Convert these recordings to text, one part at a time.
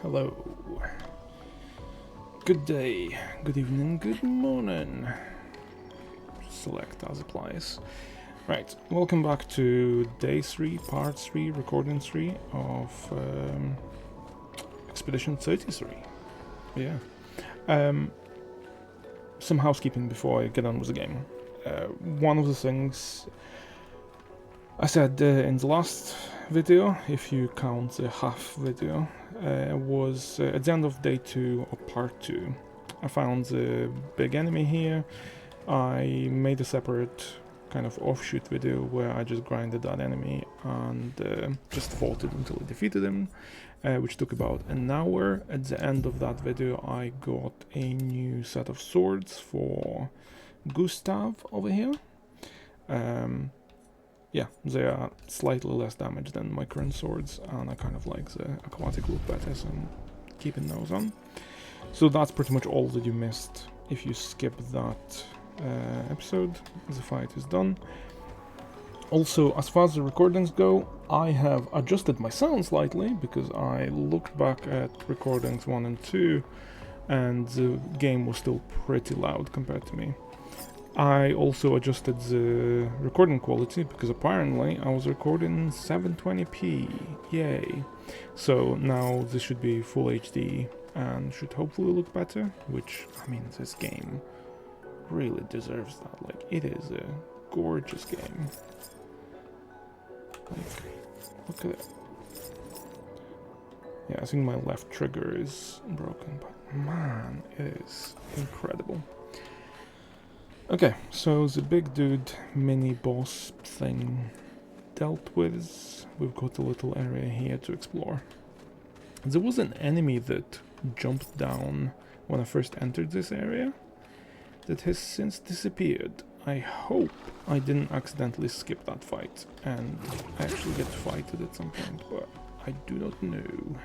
Hello. Good day, good evening, good morning. Select as applies. Right, welcome back to day 3, part 3, recording 3 of Expedition 33. Yeah. Some housekeeping before I get on with the game. One of the things I said in the last video, if you count the half video, was at the end of day 2 or part 2. I found the big enemy here. I made a separate kind of offshoot video where I just grinded that enemy and just fought it until I defeated him, which took about an hour. At the end of that video I got a new set of swords for Gustav over here. Yeah, they are slightly less damage than my current swords, and I kind of like the aquatic look better, so I'm keeping those on. So that's pretty much all that you missed if you skip that episode. The fight is done. Also, as far as the recordings go, I have adjusted my sound slightly, because I looked back at recordings 1 and 2, and the game was still pretty loud compared to me. I also adjusted the recording quality, because apparently I was recording 720p, yay. So now this should be full HD and should hopefully look better, which, I mean, this game really deserves that. Like, it is a gorgeous game. Like, look at it. Yeah, I think my left trigger is broken, but man, it is incredible. Okay, so the big dude mini boss thing dealt with. We've got a little area here to explore. There was an enemy that jumped down when I first entered this area that has since disappeared. I hope I didn't accidentally skip that fight and actually get to fight it at some point, but I do not know.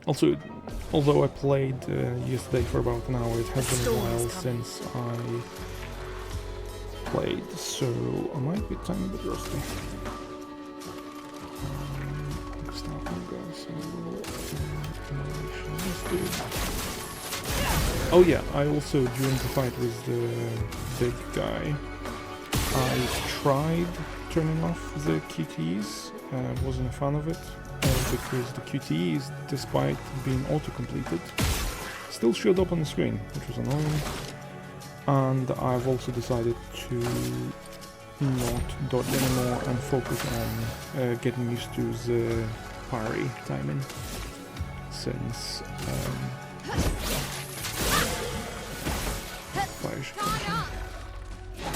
Also, although I played yesterday for about an hour, it has been a while since I played, so I might be a tiny bit rusty. Oh yeah, I also, during the fight with the big guy, I tried turning off the QTEs, wasn't a fan of it. Because the QTEs, despite being auto-completed, still showed up on the screen, which was annoying. And I've also decided to not dodge anymore and focus on getting used to the parry timing, since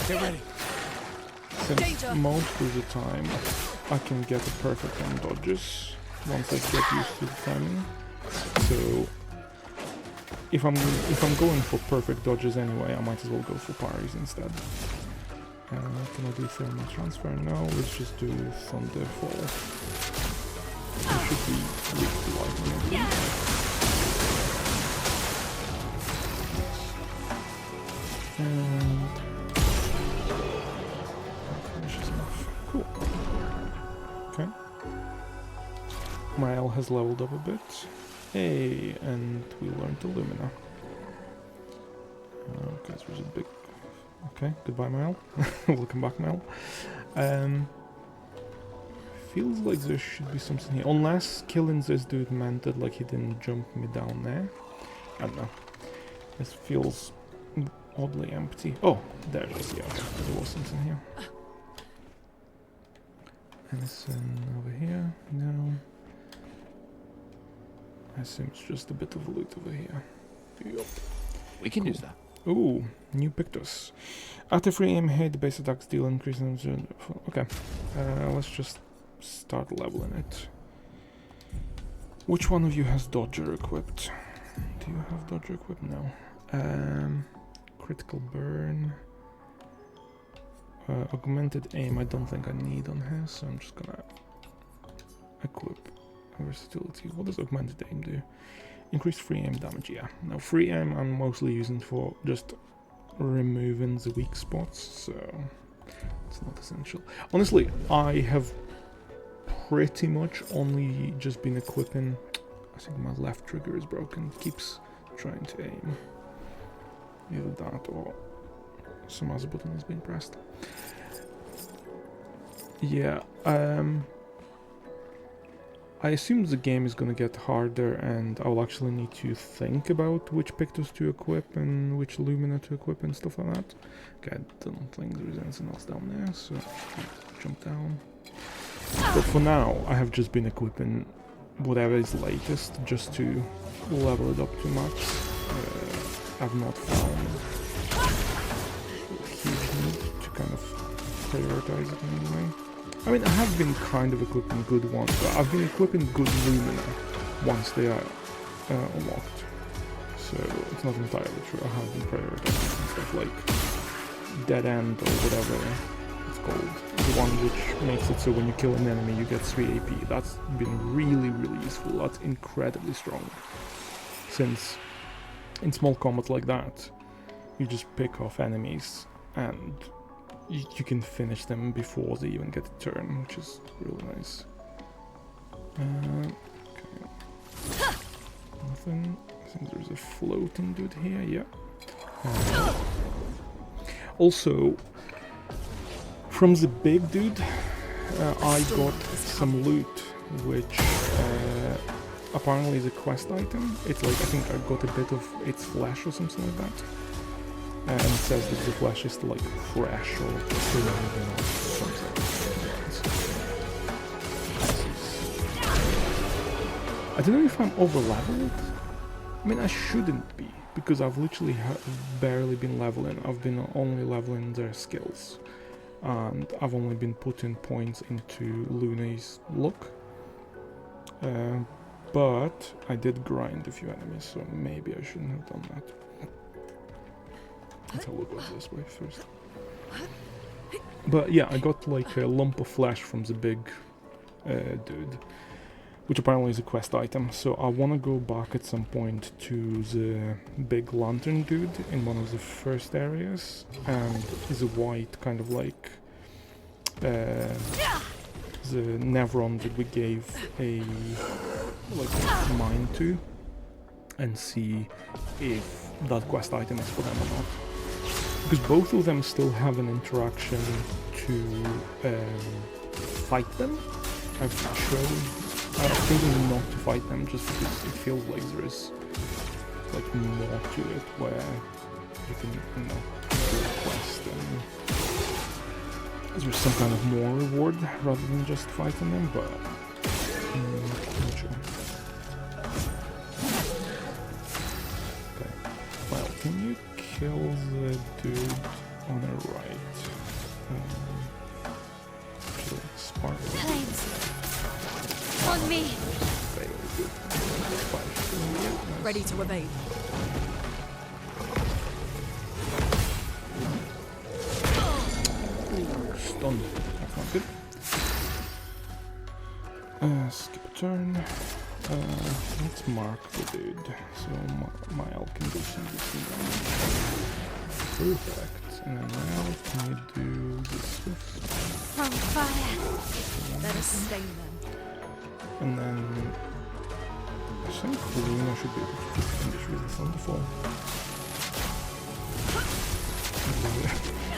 Get ready. Since most of the time I can get a perfect on dodges once I get used to the timing. So if I'm going for perfect dodges anyway, I might as well go for parries instead. Can I do thermal transfer? No, let's just do Thunderfall. It should be weak to lightning, I believe. And cool. Okay. My L has leveled up a bit. Hey, and we learned Illumina. Okay, this was a big... Okay, goodbye Mel. Welcome back Mel. Feels like there should be something here. Unless killing this dude meant that like he didn't jump me down there. I don't know. This feels oddly empty. Oh, there it is. Yeah, okay. There was something here. Anything over here? No. I assume it's just a bit of loot over here. Yep. We can use that. Ooh, new Pictus. After free aim hit, the base attacks deal increase in... Okay, let's just start leveling it. Which one of you has Dodger equipped? Do you have Dodger equipped? No. Critical burn. Augmented aim I don't think I need on her, so I'm just gonna equip versatility. What does augmented aim do? Increased free aim damage, yeah. Now free aim I'm mostly using for just removing the weak spots, so it's not essential. Honestly, I have pretty much only just been equipping. I think my left trigger is broken. It keeps trying to aim. Either that or some other button has been pressed. Yeah, I assume the game is gonna get harder and I'll actually need to think about which Pictus to equip and which Lumina to equip and stuff like that. Okay, I don't think there is anything else down there, so jump down. But for now, I have just been equipping whatever is latest just to level it up to max. I've not found a huge need to kind of prioritize it anyway. I mean, I have been kind of equipping good ones, but I've been equipping good Lumina once they are unlocked. So it's not entirely true. I have been prioritizing stuff like Dead End or whatever it's called. The one which makes it so when you kill an enemy you get 3 AP. That's been really, really useful. That's incredibly strong. Since in small combat like that, you just pick off enemies and you can finish them before they even get a turn, which is really nice. Okay. Nothing. I think there's a floating dude here, yeah. Also, from the big dude, I got some loot, which apparently is a quest item. It's like, I think I got a bit of its flesh or something like that. And it says that the flesh is like fresh or something. I don't know if I'm over leveled. I mean, I shouldn't be, because I've literally barely been leveling. I've been only leveling their skills. And I've only been putting points into Luna's look. But I did grind a few enemies, so maybe I shouldn't have done that. Let's have a look at this way first. But yeah, I got like a lump of flesh from the big dude, which apparently is a quest item. So I want to go back at some point to the big lantern dude in one of the first areas, and is a white kind of like the Nevron that we gave a like mine to, and see if that quest item is for them or not. Because both of them still have an interaction to fight them. I'm thinking not to fight them just because it feels like there is like more to it where you can, you know, do a quest and there's some kind of more reward rather than just fighting them, but I'm not sure. Okay, well, can you kill the dude on the right? Spark. On me. Very good. Nice. Ready to evade. Stunned. That's not good. Skip a turn. Let's mark the dude, so Mael can do some damage. Perfect. And then now can you do the swift? From fire. Let us stain them. And then I think Luna should be able to finish with the Thunderfall.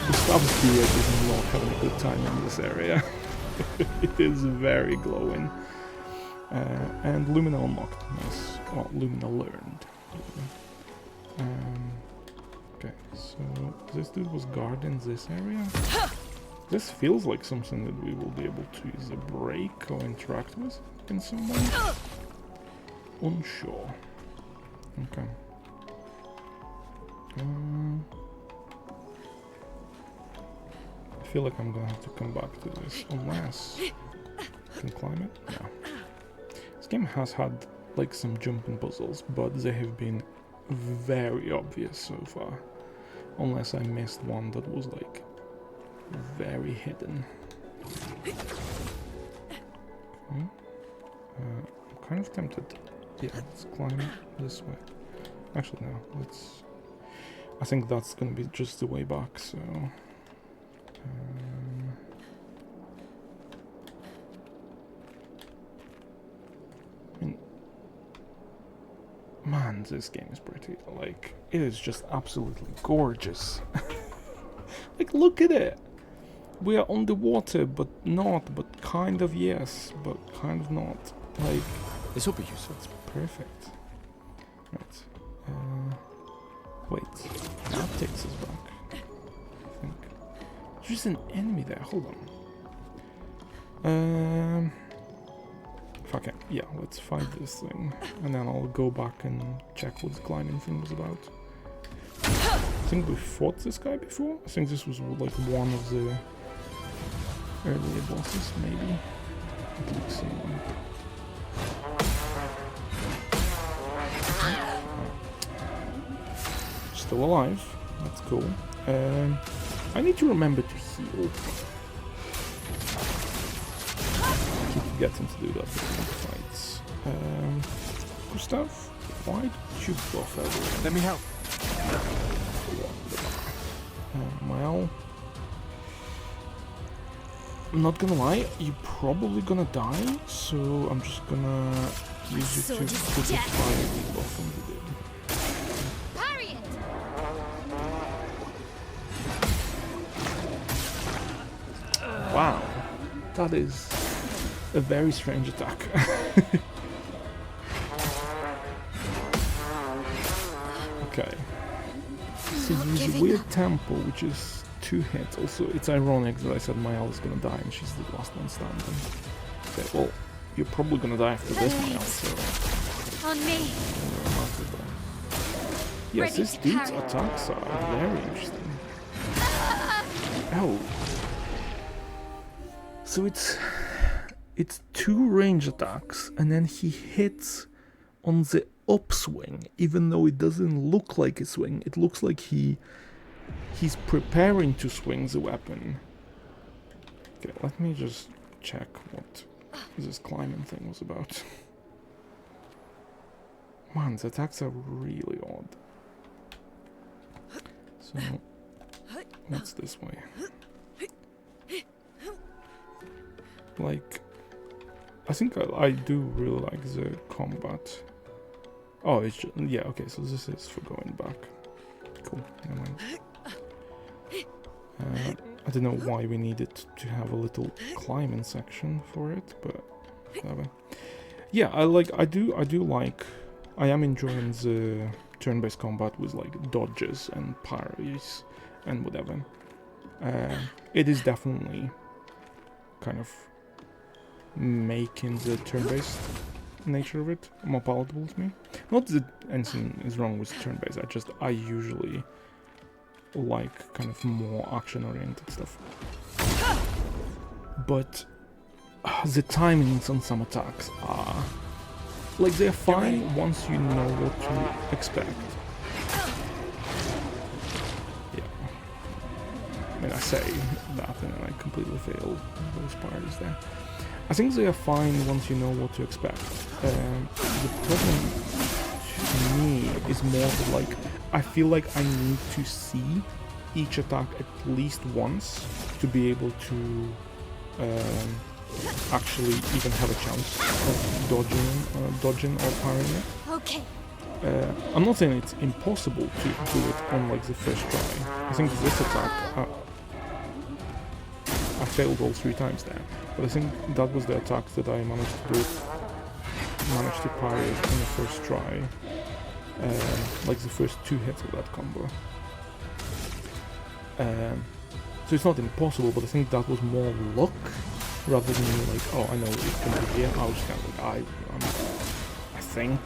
Gustav's beard is not having a good time in this area. It is very glowing. And Lumina unlocked. Nice. Well, Lumina learned. Okay, so this dude was guarding this area. This feels like something that we will be able to either break or interact with in some way. Unsure. Okay. I feel like I'm gonna have to come back to this unless I can climb it. No. This game has had like some jumping puzzles, but they have been very obvious so far. Unless I missed one that was like very hidden. Okay. I'm kind of tempted. Yeah, let's climb this way. Actually, no, let's... I think that's gonna be just the way back, so... man, this game is pretty. Like, it is just absolutely gorgeous. Like, look at it. We are on the water, but not, but kind of yes, but kind of not. Like, This will be useful. it's perfect. Right. Wait. That takes us back. I think. There's an enemy there. Hold on. Fuck it. Yeah, let's fight this thing. And then I'll go back and check what the climbing thing was about. I think we fought this guy before. I think this was like one of the earlier bosses, maybe. It looks similar. Still alive. That's cool. I need to remember to heal. I keep forgetting to do that between the fights. Gustav, why did you buff everyone? Let me help. Well, I'm not gonna lie, you're probably gonna die, so I'm just gonna use you to put the fire debuff on the dude. Parry it! Wow, that is a very strange attack. Okay. So there's a weird tempo, which is 2 hits. Also, it's ironic that I said Mael is gonna die and she's the last one standing. Okay, well, you're probably gonna die after this, Mael, so... On me! Yes, Ready this to dude's carry. attacks are very interesting. Oh. So it's 2 range attacks, and then he hits on the upswing, even though it doesn't look like a swing. It looks like he's preparing to swing the weapon. Okay, let me just check what this climbing thing was about. Man, the attacks are really odd. So, what's this way? Like, I think I do really like the combat. Oh, it's just, yeah, okay, so this is for going back. Cool, never mind. I don't know why we needed to have a little climbing section for it, but whatever. Yeah, I am enjoying the turn-based combat with like dodges and parries and whatever. It is definitely kind of making the turn-based nature of it more palatable to me. Not that anything is wrong with turn-based, I usually like kind of more action-oriented stuff. But the timings on some attacks are... like, they're fine once you know what to expect. Yeah. I mean, I say that and then I completely failed those parties there. I think they are fine once you know what to expect. The problem to me is more of like, I feel like I need to see each attack at least once to be able to actually even have a chance of dodging or parrying it. Okay. I'm not saying it's impossible to do it on like the first try. I think this attack, I failed all 3 times there, but I think that was the attack that I managed to parry it in the first try, like the first 2 hits of that combo. So it's not impossible, but I think that was more luck rather than me like, oh, I know it's gonna be here. I was kind of like, I think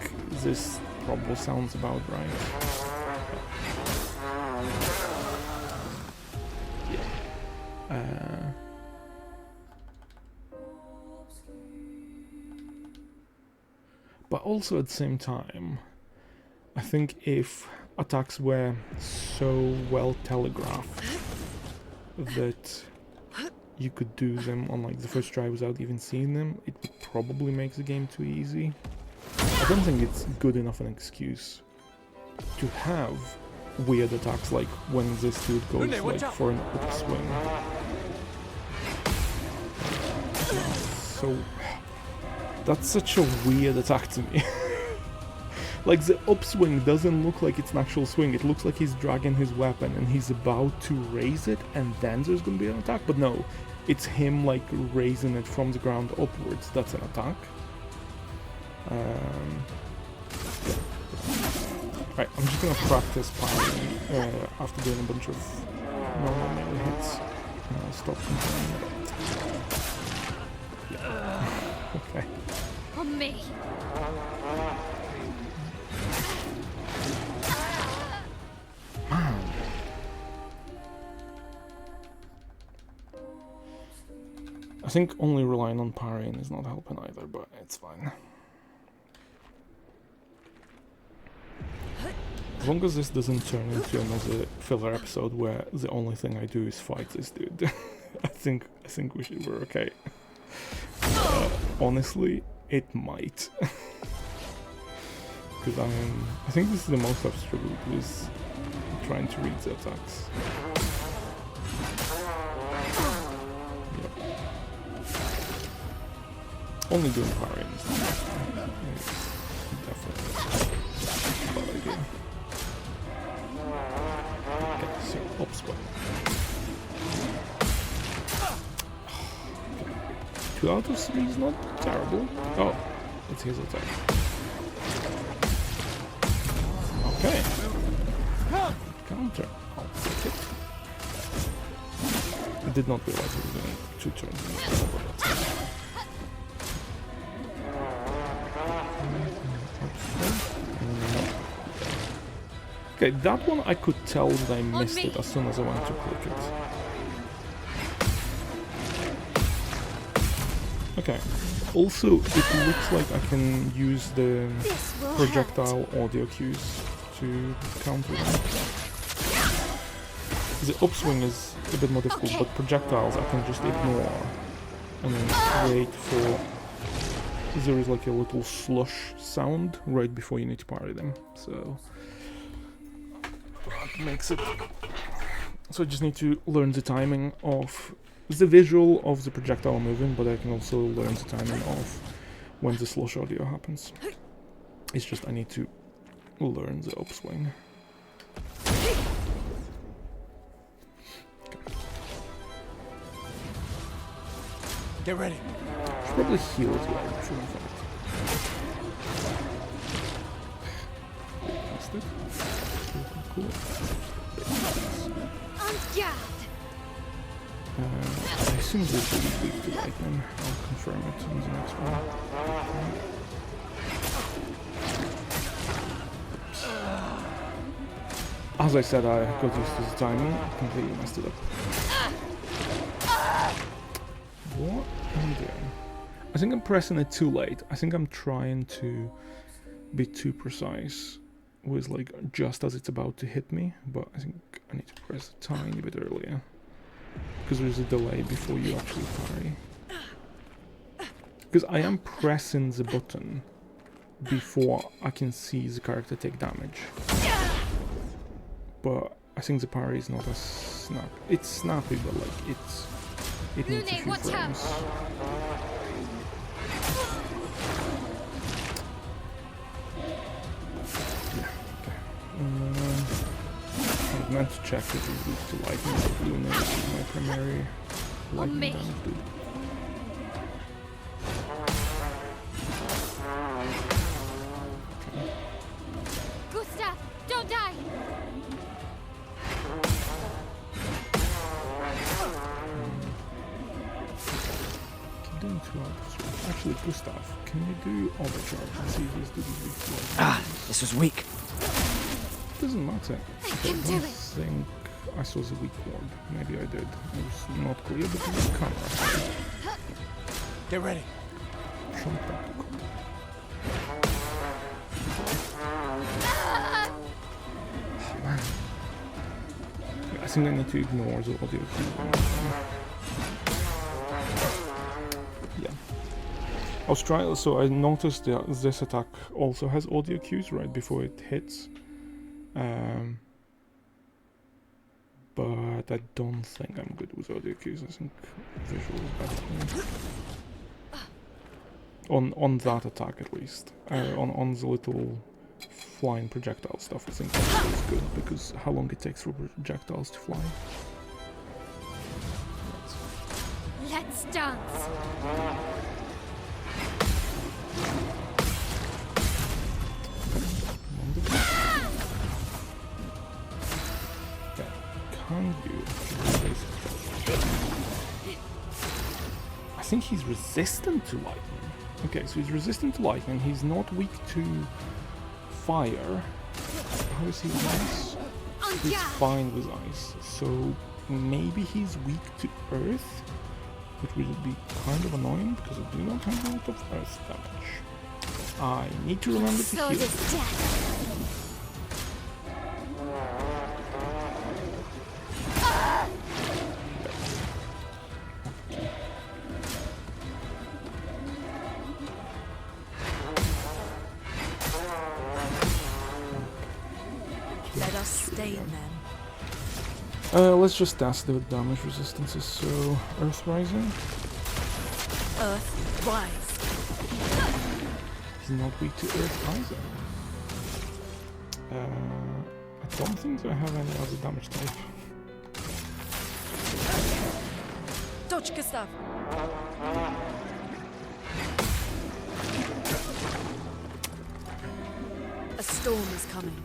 this probably sounds about right. Yeah. But also at the same time, I think if attacks were so well telegraphed that you could do them on like the first try without even seeing them, it would probably make the game too easy. I don't think it's good enough an excuse to have weird attacks like when this dude goes like for an upswing. So that's such a weird attack to me. Like, the upswing doesn't look like it's an actual swing. It looks like he's dragging his weapon and he's about to raise it, and then there's gonna be an attack. But no, it's him like raising it from the ground upwards. That's an attack. Right, I'm just gonna practice parrying after doing a bunch of normal melee hits. And I'll stop complaining about it. Yeah. Okay. On me. Man. I think only relying on parrying is not helping either, but it's fine. As long as this doesn't turn into another filler episode where the only thing I do is fight this dude, I think we're okay. Honestly, it might. Because I think this is the most I've struggled with trying to read the attacks. Yep. Only doing parrying is definitely a bad idea. Okay, so upswing. Okay. 2 out of 3 is not terrible. Oh, it's his attack. Okay. Counter. I'll take it. I did not realize he was doing 2 turns in a row, but that's fine. Okay, that one I could tell that I missed it as soon as I went to click it. Okay. Also, it looks like I can use the projectile audio cues to counter them. The upswing is a bit more difficult, but projectiles I can just ignore and then wait for... There is like a little slush sound right before you need to parry them, so... That makes it... So I just need to learn the timing of the visual of the projectile moving, but I can also learn the timing of when the slush audio happens. It's just I need to learn the upswing. Okay. Get ready. Should probably heal as well before we fight. Missed it. Cool. On guard. I assume this will be weak to lightning. I'll confirm it in the next one. As I said, I got used to the timing. I completely messed it up. What am I doing? I think I'm pressing it too late. I think I'm trying to be too precise with like just as it's about to hit me, but I think I need to press a tiny bit earlier. Because there's a delay before you actually parry. Because I am pressing the button before I can see the character take damage. But I think the parry is not as snap. It's snappy, but like it needs a few frames. Yeah, okay. I meant to check if he's weak to lightning, but Luna is my primary lightning damage dude. Gustav, don't die. Keep doing 2 out of 3. Actually, Gustav, can you do overcharge and see if he's doing weak to lightning? Ah, this was weak. Doesn't matter. I can do I it. think I saw the weak ward. Maybe I did. It was not clear, but it was camera. Get ready. Jump back. Man. I think I need to ignore the audio cue. Yeah. I was trying, so I noticed that this attack also has audio cues right before it hits. But I don't think I'm good with audio cues. I think visual is better for me. On that attack at least. On the little flying projectile stuff, I think that's good, because how long it takes for projectiles to fly. Let's dance. Okay, can you? I think he's resistant to lightning. Okay, so he's resistant to lightning. He's not weak to fire. How is he with ice? He's fine with ice. So maybe he's weak to earth, which would be kind of annoying because I do not have a lot of earth damage. I need to remember to So heal. this death. Let us stain them. Let's just test the damage resistances. So, Earth Rising. Earth, rise. He's not weak to Earth Rising. I don't think I have any other damage type. Dodge, Gustav. A storm is coming.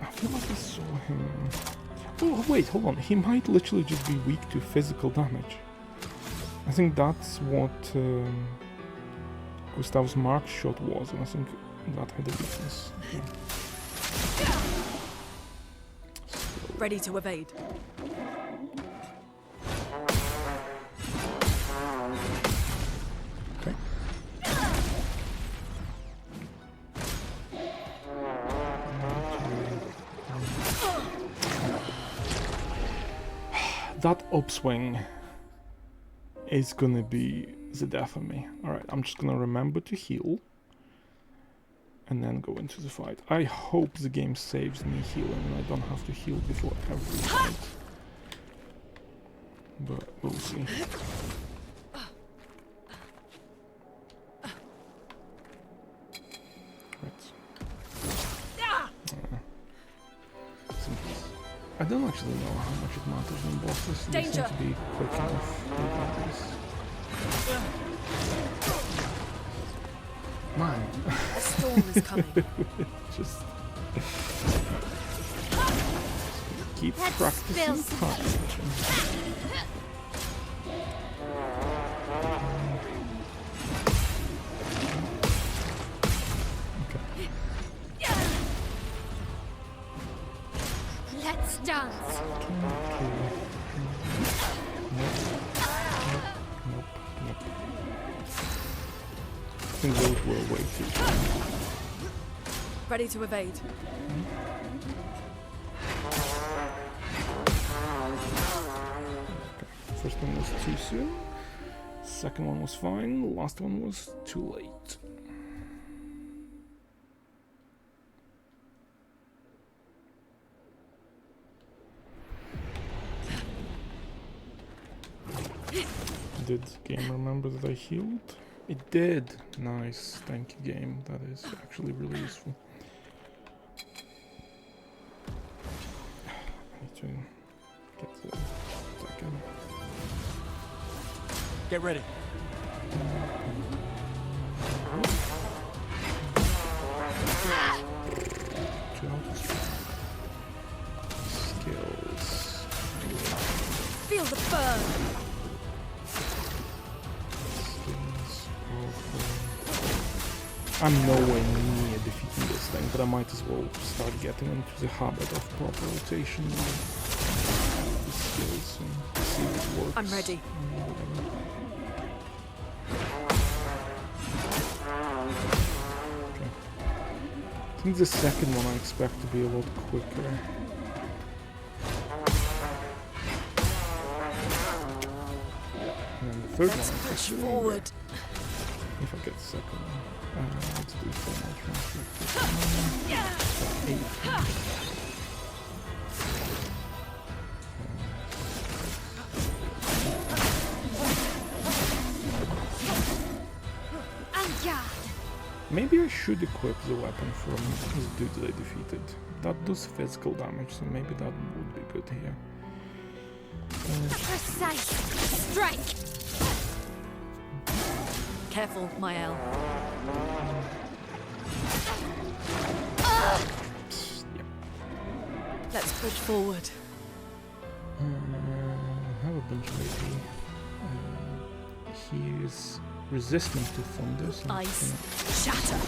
I feel like I saw him. Oh, wait, hold on. He might literally just be weak to physical damage. I think that's what Gustav's mark shot was, and I think that had a weakness. Yeah. Ready to evade. Okay. That upswing is gonna be the death of me. Alright, I'm just gonna remember to heal and then go into the fight. I hope the game saves me healing and I don't have to heal before every fight. But we'll see. I don't actually know how much it matters when bosses. They seem to be quick enough regardless. Man. A storm is coming. Just keep practicing concentration. Let's dance. Nope. I think those were way too strong. Ready to evade. First one was too soon. Second one was fine. The last one was too late. Did game remember that I healed? It did. Nice. Thank you, game. That is actually really useful. I need to get the second. Get ready. Skills. Feel the burn. I'm nowhere near defeating this thing, but I might as well start getting into the habit of proper rotation of the skills and see if it works. I'm ready. Okay. I think the second one I expect to be a lot quicker. And then the third Let's one I push expect forward. if I get the second one. Let's do thermal transfer. 8. Maybe I should equip the weapon from this dude that I defeated. That does physical damage, so maybe that would be good here. Precise strike. Careful, Mael. Yep. Let's push forward. Have a bunch of AP. He is resistant to thunder, so I'm Ice. just Shatter.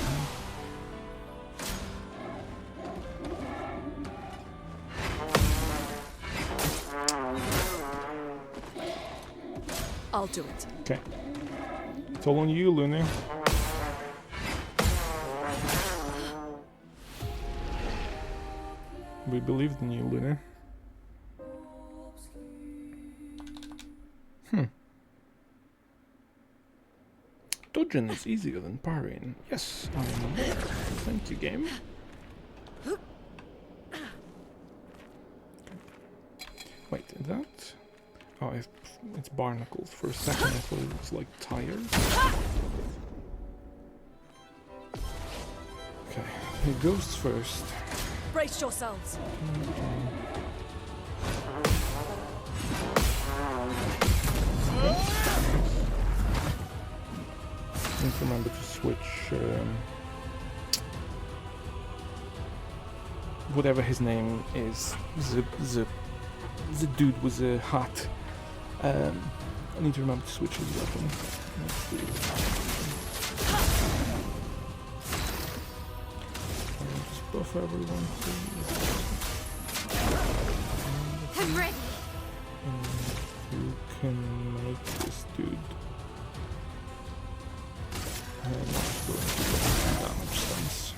I'll do it. okay. It's all on you, Luna. We believed in you, Luna. Dodging is easier than parrying. Yes, I am aware. Thank you, game. Wait, is that? Oh, it's barnacles. For a second I thought it was like tires. Okay, he goes first. Brace yourselves. Need to remember to switch whatever his name is, the dude with the hat. I need to remember to switch his weapon. Let's do it. Just buff everyone, please. I'm ready. You can make this dude not going to get damage stance.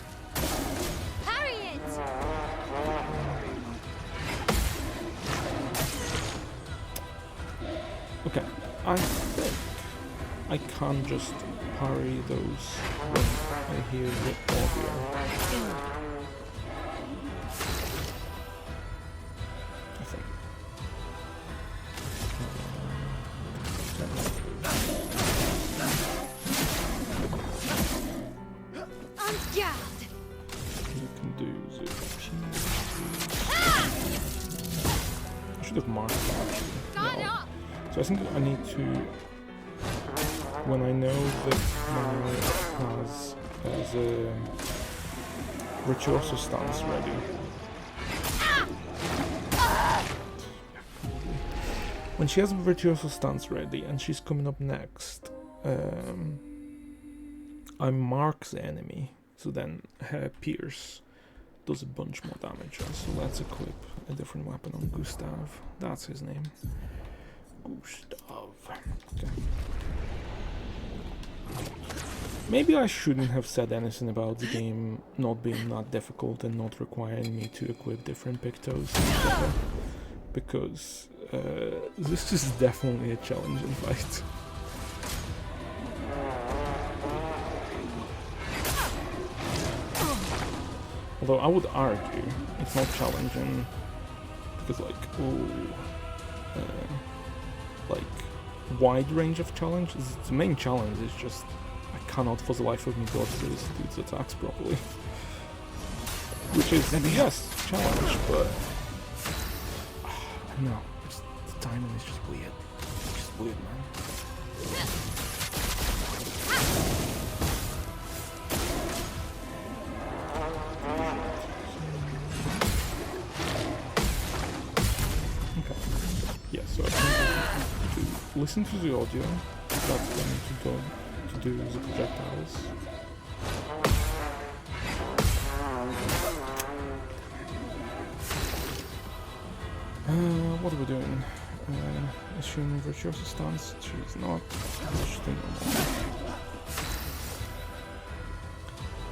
Parry it. Okay, I think I can just parry those when I hear the audio. I think. On guard. You can do the I should have marked that actually. Guard No. up. So I think I need to, when I know that my has the Virtuoso stance ready. When she has a Virtuoso stance ready and she's coming up next, I mark the enemy, so then her Pierce does a bunch more damage. So let's equip a different weapon on Gustav. That's his name. Gustav. Okay. Maybe I shouldn't have said anything about the game not being that difficult and not requiring me to equip different Pictos, because this is definitely a challenging fight. Although I would argue it's not challenging because, like, wide range of challenges. The main challenge is just I cannot for the life of me dodge this dude's attacks properly. Which is, yes, challenge, but I don't know, the timing is just weird. It's just weird, man. Okay. Yeah, so I think to listen to the audio. That's going to go to do the projectiles. What are we doing? Assume Virtuoso stance. She's not. She's doing normal.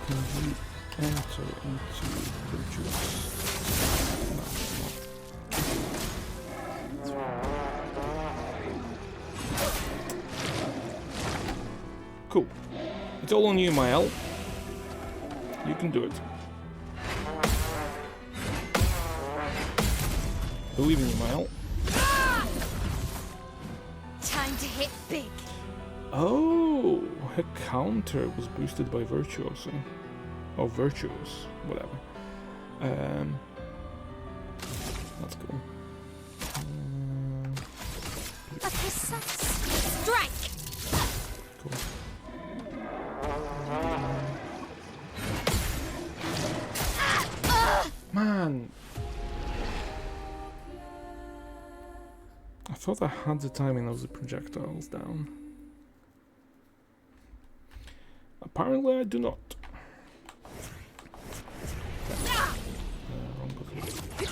Can you enter into Virtuoso? No, not. Cool. It's all on you, Mael. You can do it. Believe in you, Mael. Time to hit big. Oh, her counter was boosted by Virtuoso. Or Virtuos, whatever. That's cool. A precise strike. Cool. Man! I thought I had the timing of the projectiles down. Apparently I do not. Wrong position.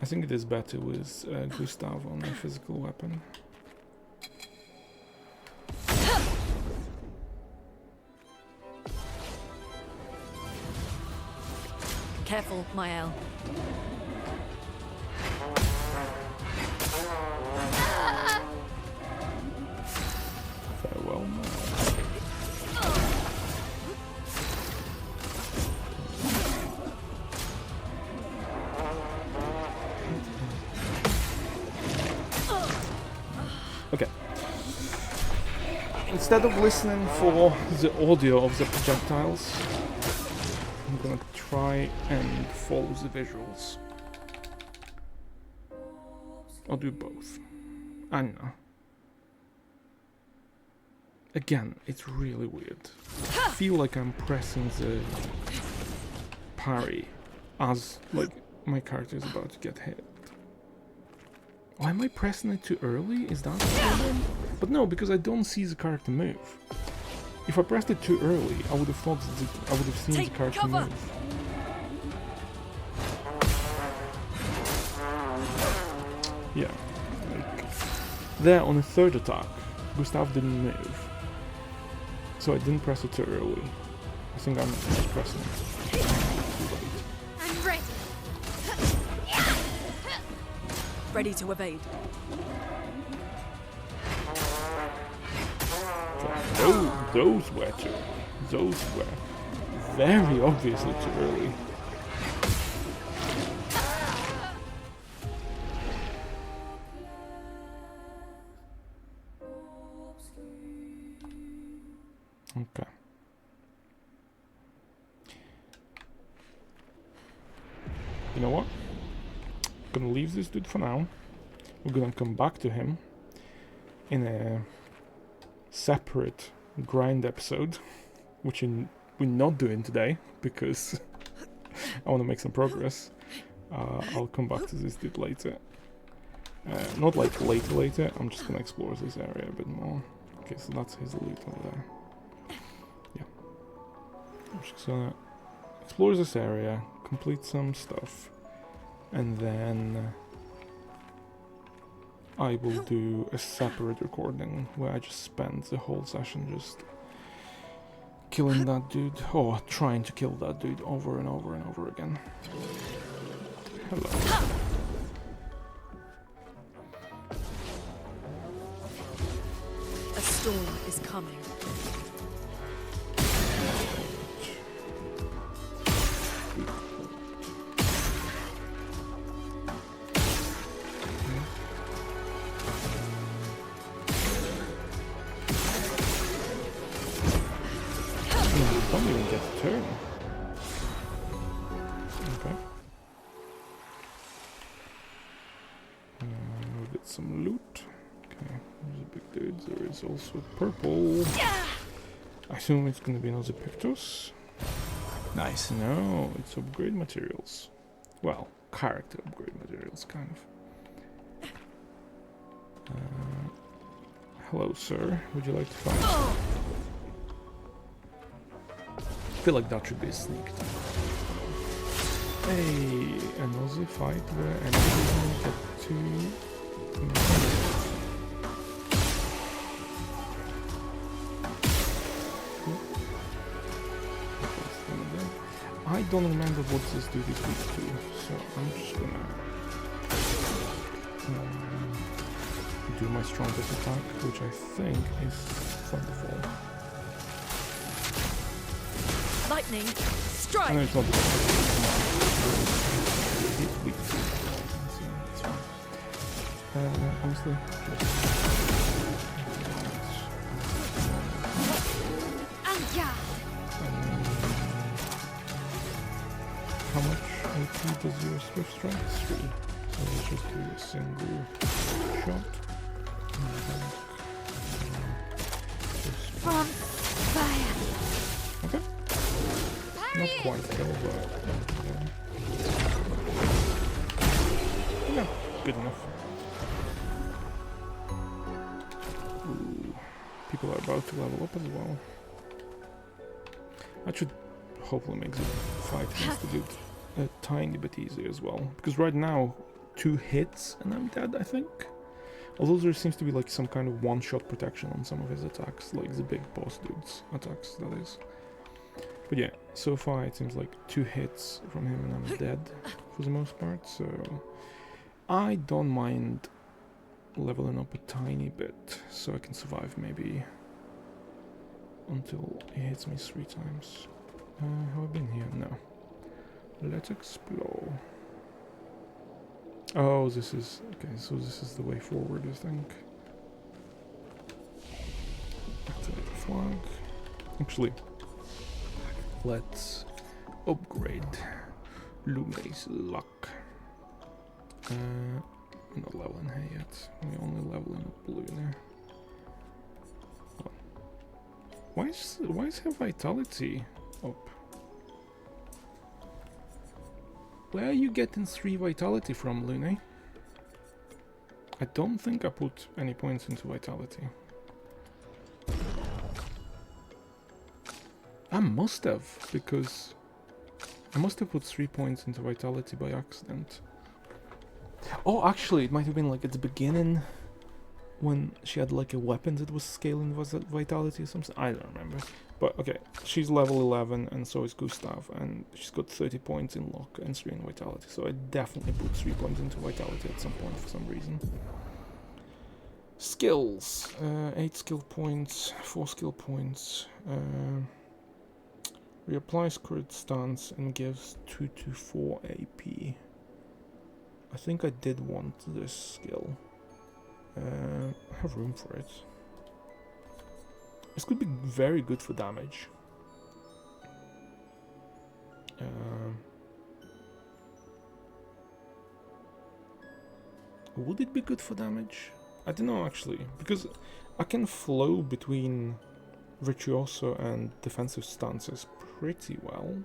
I think it is better with Gustav on a physical weapon. Careful, Mael. Farewell, man. Okay. Instead of listening for the audio of the projectiles, I'm gonna try and follow the visuals. I'll do both. Anna. Again, it's really weird. I feel like I'm pressing the parry as like my character is about to get hit. Or am I pressing it too early? Is that the problem? But no, because I don't see the character move. If I pressed it too early, I would have thought that I would have seen Take the character cover. move. Yeah, like there on the third attack, Gustav didn't move, so I didn't press it too early. I think I'm just pressing it too late. I'm ready. Ready to evade. Oh, those were very obviously too early. Okay. You know what? I'm gonna leave this dude for now. We're gonna come back to him in a separate grind episode, which we're not doing today because I want to make some progress. I'll come back to this dude later. Not like later. I'm just gonna explore this area a bit more. Okay, so that's his loot over there. Yeah. I'm just gonna explore this area, complete some stuff, and then I will do a separate recording where I just spend the whole session just killing that dude, or trying to kill that dude over and over and over again. Hello. A storm is coming. Don't even get a turn. Okay. We'll get some loot. Okay, there's a big dude. There is also purple. I assume it's gonna be another Pictus. Nice. No, it's upgrade materials. Well, character upgrade materials, kind of. Hello, sir. Would you like to fight? I feel like that should be a sneak attack. Hey, another fight where enemies get to... I don't remember what this dude is weak to, so I'm just gonna do my strongest attack, which I think is Thunderfall. Lightning, I strike! know it's not the it's weak to it, so it's fine. Honestly, AP does your Swift Strike? 3. So let's just do a single shot. On fire. Okay. Not quite kill, but yeah, good enough. Ooh, people are about to level up as well. That should hopefully make the fight against the dude a tiny bit easier as well. Because right now, 2 hits and I'm dead, I think. Although there seems to be like some kind of one-shot protection on some of his attacks, like the big boss dude's attacks, that is. But yeah, so far it seems like 2 hits from him and I'm dead for the most part, so I don't mind leveling up a tiny bit so I can survive maybe until he hits me 3 times. Have I been here? No. Let's explore. Oh, this is... okay, so this is the way forward, I think. Activate the flag. Actually, let's upgrade Lume's luck. I'm not leveling her yet. We're only leveling up Luna. Oh. Why is her vitality up? Where are you getting 3 vitality from, Luna? I don't think I put any points into vitality. I must have, because I must have put 3 points into vitality by accident. Oh, actually, it might have been like at the beginning when she had like a weapon that was scaling vitality or something. I don't remember. But okay, she's level 11 and so is Gustav, and she's got 30 points in luck and 3 in vitality. So I definitely put 3 points into vitality at some point for some reason. Skills. 8 skill points, 4 skill points. Reapplies crit stance and gives 2 to 4 AP. I think I did want this skill. I have room for it. This could be very good for damage. Would it be good for damage? I don't know actually, because I can flow between Virtuoso and defensive stances pretty well.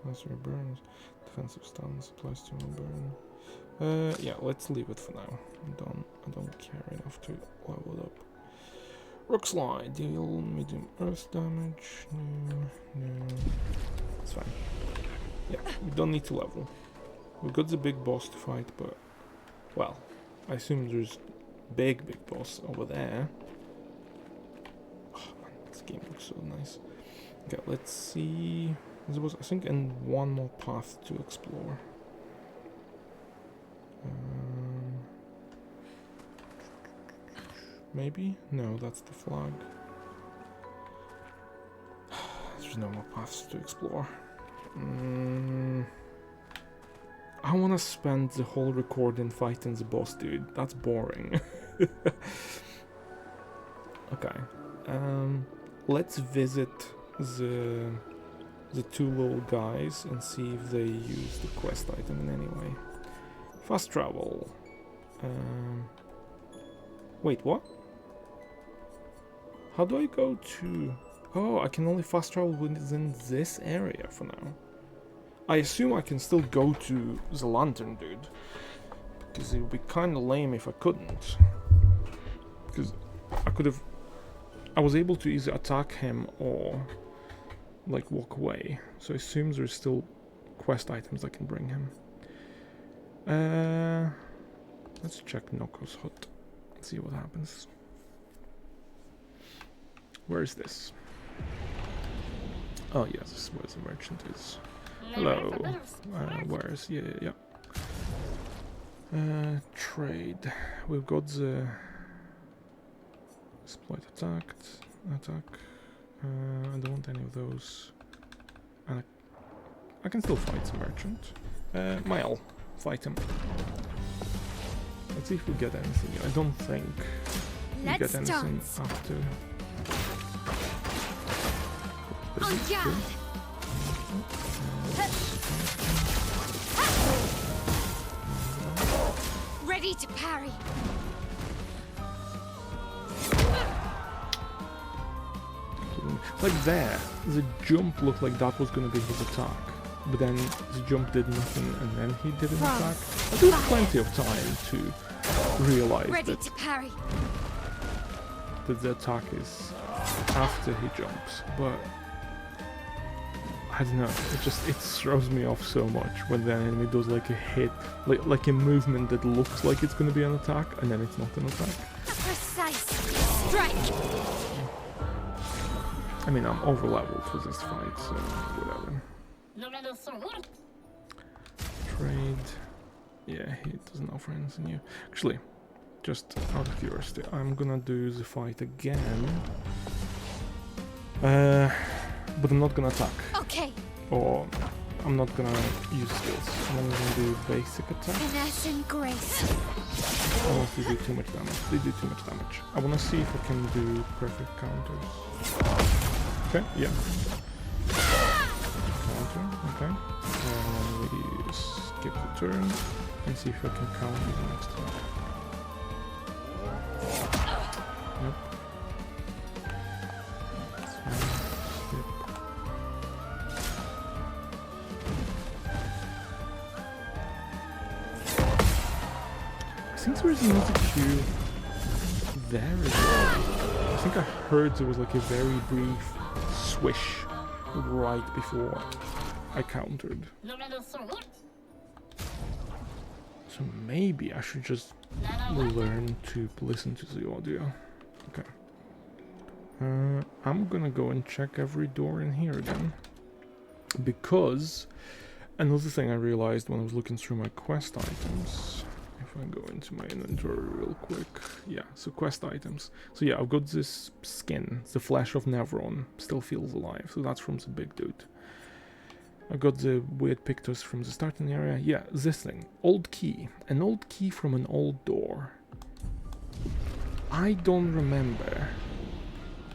Plus your burns, defensive stance applies to your burn. Yeah, let's leave it for now. I don't care enough to level it up. Rock slide, deal medium earth damage. No, it's fine. Yeah, we don't need to level. We've got the big boss to fight, but well, I assume there's big boss over there. Oh man, this game looks so nice. Okay, let's see. There was, I think, one more path to explore. Maybe? No, that's the flag. There's no more paths to explore. I want to spend the whole recording fighting the boss dude. That's boring. Okay. Let's visit the 2 little guys and see if they use the quest item in any way. Fast travel. Wait, what? How do I go to... Oh, I can only fast travel within this area for now. I assume I can still go to the lantern dude, because it would be kind of lame if I couldn't. Because I was able to either attack him or like walk away. So I assume there's still quest items I can bring him. Let's check Noko's hut. See what happens. Where is this? Oh yes, this is where the merchant is. Hello. Where's... yeah. Trade. We've got the... Exploit attack. I don't want any of those. And I can still fight the merchant. Mael. Fight him. Let's see if we get anything. I don't think we get anything after. On guard. Ready to parry. Like there, the jump looked like that was gonna be his attack, but then the jump did nothing and then he did an attack. But there was plenty of time to realize Ready that, to parry. that the attack is after he jumps, but I don't know, it throws me off so much when the enemy does like a hit, like a movement that looks like it's gonna be an attack and then it's not an attack. A precise strike. I mean, I'm over leveled for this fight, so whatever. Trade. Yeah, he doesn't offer anything new. Actually, just out of curiosity, I'm gonna do the fight again. But I'm not gonna attack. Okay. Or I'm not gonna use skills. I'm only gonna do basic attack. Finesse and grace. Unless they do too much damage. They do too much damage. I wanna see if I can do perfect counters. Okay, yeah. Counter, okay. And we skip the turn and see if I can counter the next turn. Nope. Skip. I think there is another queue there as well. I think I heard there was like a very brief swish right before I countered. So maybe I should just learn to listen to the audio. Okay. I'm gonna go and check every door in here again. Because another thing I realized when I was looking through my quest items, if I go into my inventory real quick, yeah, so quest items. So yeah, I've got this skin, the flesh of Nevron, still feels alive, so that's from the big dude. I got the weird pictures from the starting area. Yeah, this thing, old key, an old key from an old door. I don't remember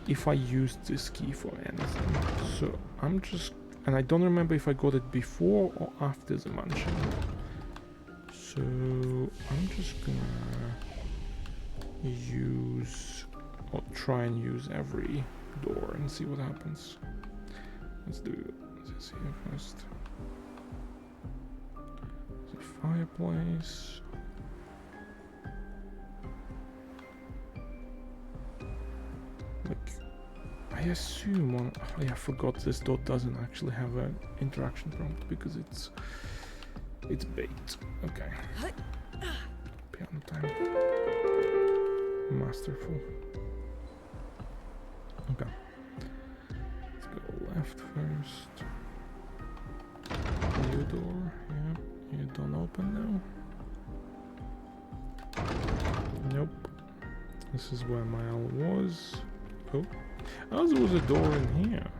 if I used this key for anything, so I'm just, and I don't remember if I got it before or after the mansion. So I'm just gonna use, or try and use every door and see what happens. Let's do this here first. The fireplace. Like, I assume one. Oh yeah, I forgot this door doesn't actually have an interaction prompt because it's bait. Okay. Piano time. Masterful. Okay. Let's go left first. New door. Yeah. You don't open now. Nope. This is where my owl was. Oh. Oh, there was a door in here.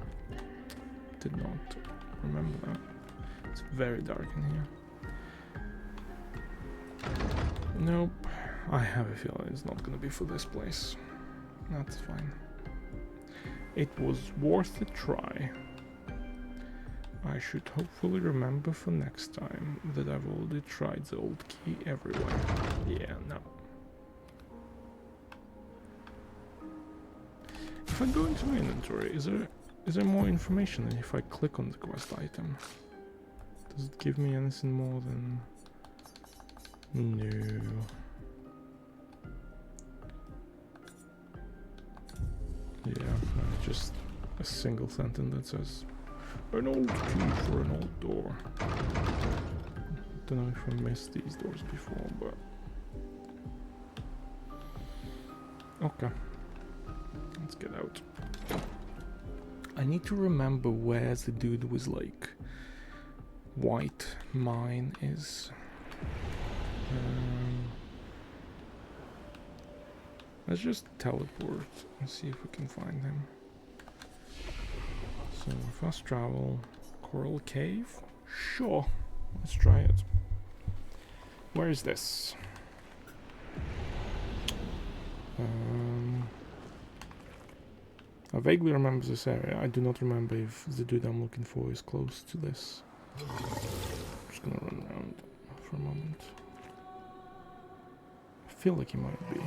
Did not remember that. It's very dark in here. Nope. I have a feeling it's not gonna be for this place. That's fine. It was worth a try. I should hopefully remember for next time that I've already tried the old key everywhere. Yeah, no. If I go into my inventory, is there more information than if I click on the quest item? Does it give me anything more than... No. Yeah, just a single sentence that says an old key for an old door. Don't know if I missed these doors before, but okay. Let's get out. I need to remember where the dude with like white mine is. Let's just teleport and see if we can find him. So fast travel, Coral Cave. Sure, let's try it. Where is this? I vaguely remember this area. I do not remember if the dude I'm looking for is close to this. Just gonna run around for a moment. I feel like he might be.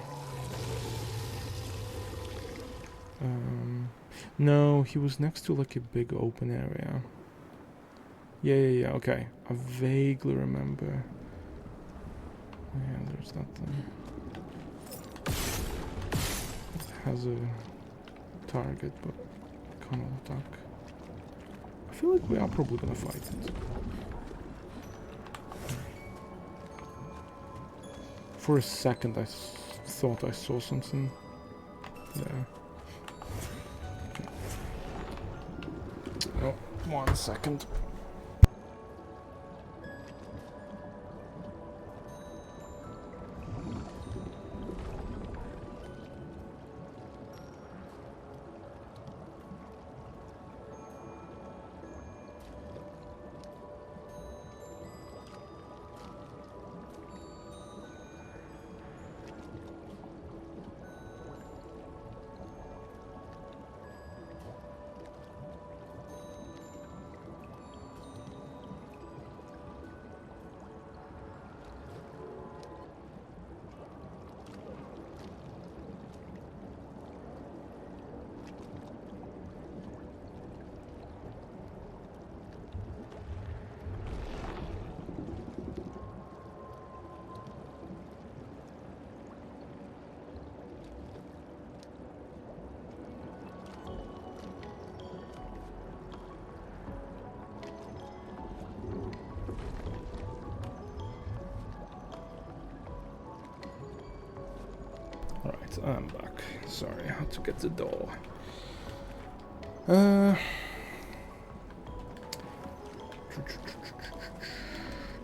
No, he was next to like a big open area. Yeah, okay. I vaguely remember. Yeah, there's that thing. It has a target, but cannot attack. I feel like we are probably gonna fight it. For a second I thought I saw something there. Oh, 1 second. Alright, I'm back. Sorry, I had to get the door.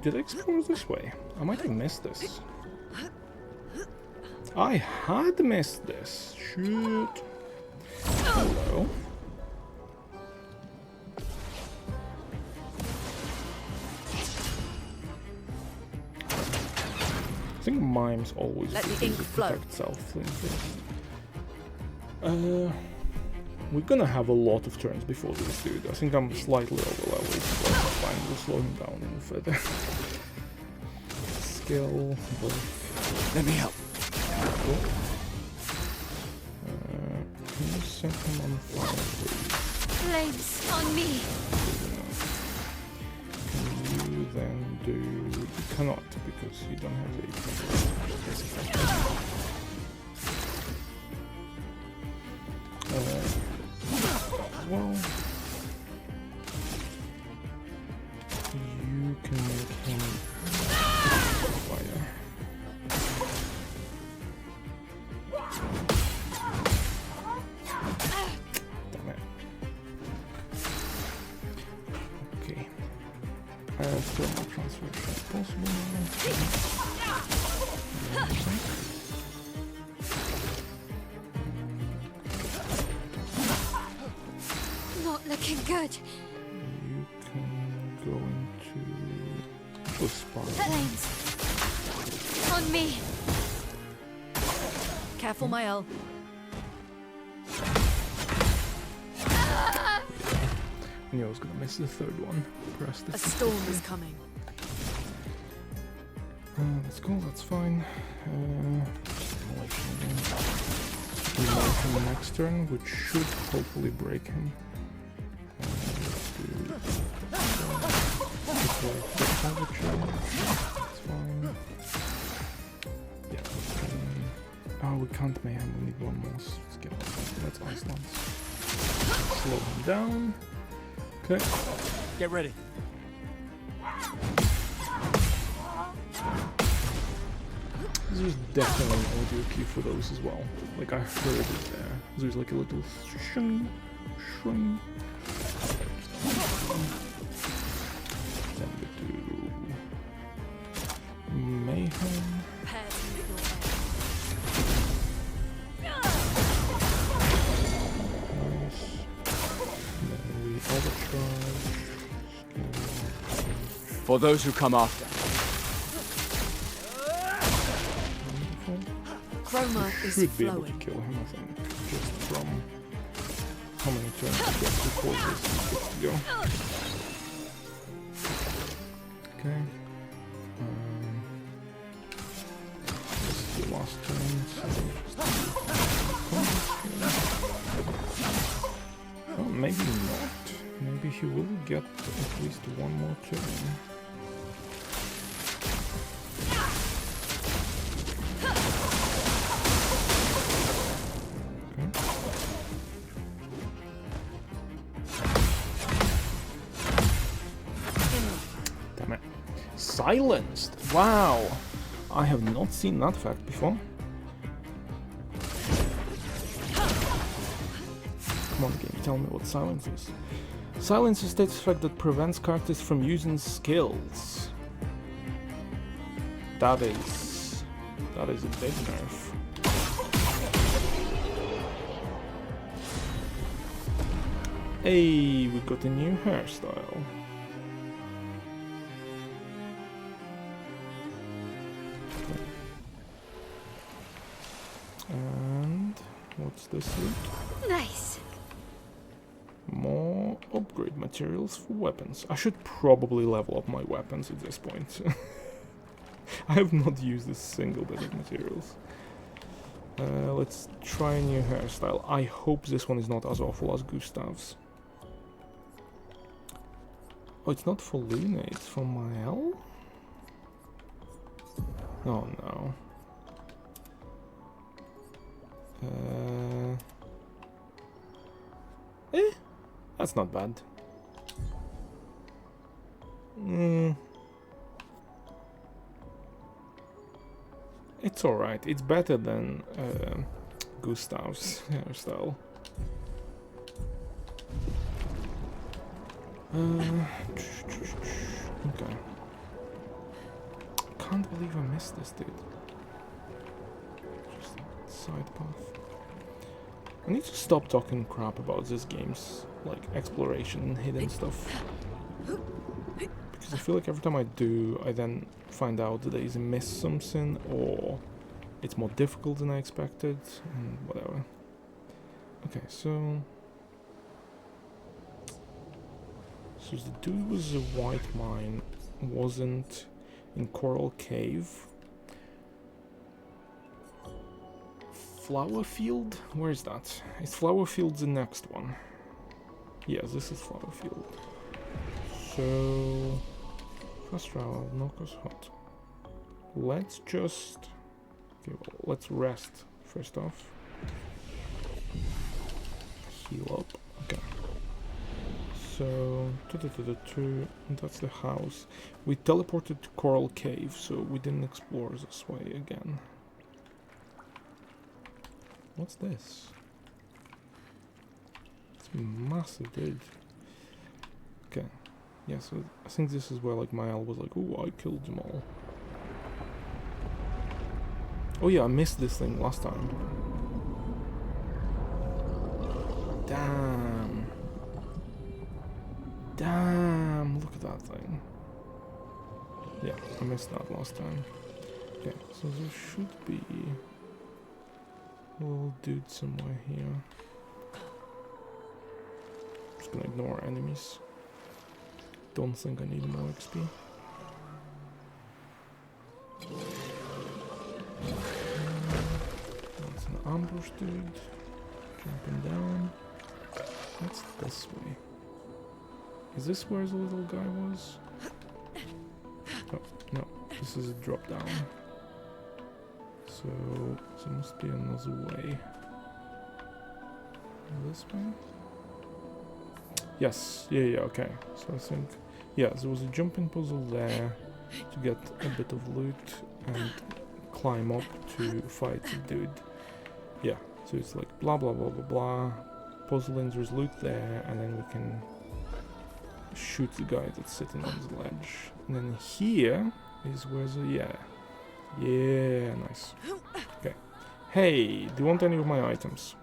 Did I explore this way? I might have missed this. I had missed this. Shoot. Hello. I think mimes always Let the do ink to flow. protect self. We're gonna have a lot of turns before this dude. I think I'm slightly overleveled, so I'm fine. We'll slow him down even further. Skill, both. Let me help. Cool. Can you set him on fire, please? Flames on me. Can you then do... You cannot, because you don't have the... well... You can make him... fire. Damn it. Okay. Thermal transfer if possible. Not looking good. You can go into the spiral. Flames on me. Careful, Mael. I knew I was gonna miss the third one. Pressed it. A storm is coming. That's cool, that's fine. Demolition again. Demolition the next turn, which should hopefully break him. Let's do that's fine. Yeah. Oh, we can't mayhem, we need one more skill. That's Ice Lance. Slow him down. Okay. Get ready. There's definitely an audio cue for those as well. Like I heard it there. There's like a little shing, shing. Then we do mayhem. Prepare to meet your Nice. Then we overcharge. For those who come after. Wonderful. Chroma is Should be able to flowing. kill him, I think, just from turn to get 2 courses. Good to go. Okay. This is the last turn, so oh, maybe not. Maybe he will get at least 1 more turn. Damn it. Silenced! Wow! I have not seen that fact before. Come on, game, tell me what silence is. Silence is a status effect that prevents characters from using skills. That is a big nerf. Hey, we got a new hairstyle. And what's this loot? Nice. More upgrade materials for weapons. I should probably level up my weapons at this point. I have not used a single bit of materials. Let's try a new hairstyle. I hope this one is not as awful as Gustav's. Oh, it's not for Luna, it's for Mael? Oh no. That's not bad. It's alright. It's better than Gustav's hairstyle. Okay. Can't believe I missed this, dude. Just a side path. I need to stop talking crap about this game's like exploration and hidden stuff. Because I feel like every time I do, I then find out that I missed something or it's more difficult than I expected and whatever. Okay, so the dude with the white mine wasn't in Coral Cave. Flower Field? Where is that? Is Flower Field the next one? Yes, this is Flower Field. So fast travel, Nokos Hut. Let's just okay, well, let's rest first off. Heal up. Okay. So that's the house. We teleported to Coral Cave, so we didn't explore this way again. What's this? It's massive, dude. Okay. Yeah, so I think this is where like Mael was like, oh, I killed them all. Oh yeah, I missed this thing last time. Damn. Damn, look at that thing. Yeah, I missed that last time. Okay, so there should be a little dude somewhere here. Just gonna ignore enemies. Don't think I need more XP. That's an ambush dude. Jumping down. What's this way? Is this where the little guy was? Oh, no. This is a drop down. So there must be another way. This way? Yes. Yeah, okay. So I think... yeah, there was a jumping puzzle there to get a bit of loot and climb up to fight the dude. Yeah, so it's like blah blah blah blah blah. Puzzling, there's loot there, and then we can shoot the guy that's sitting on the ledge. And then here is where the... yeah, nice. Okay. Hey, do you want any of my items?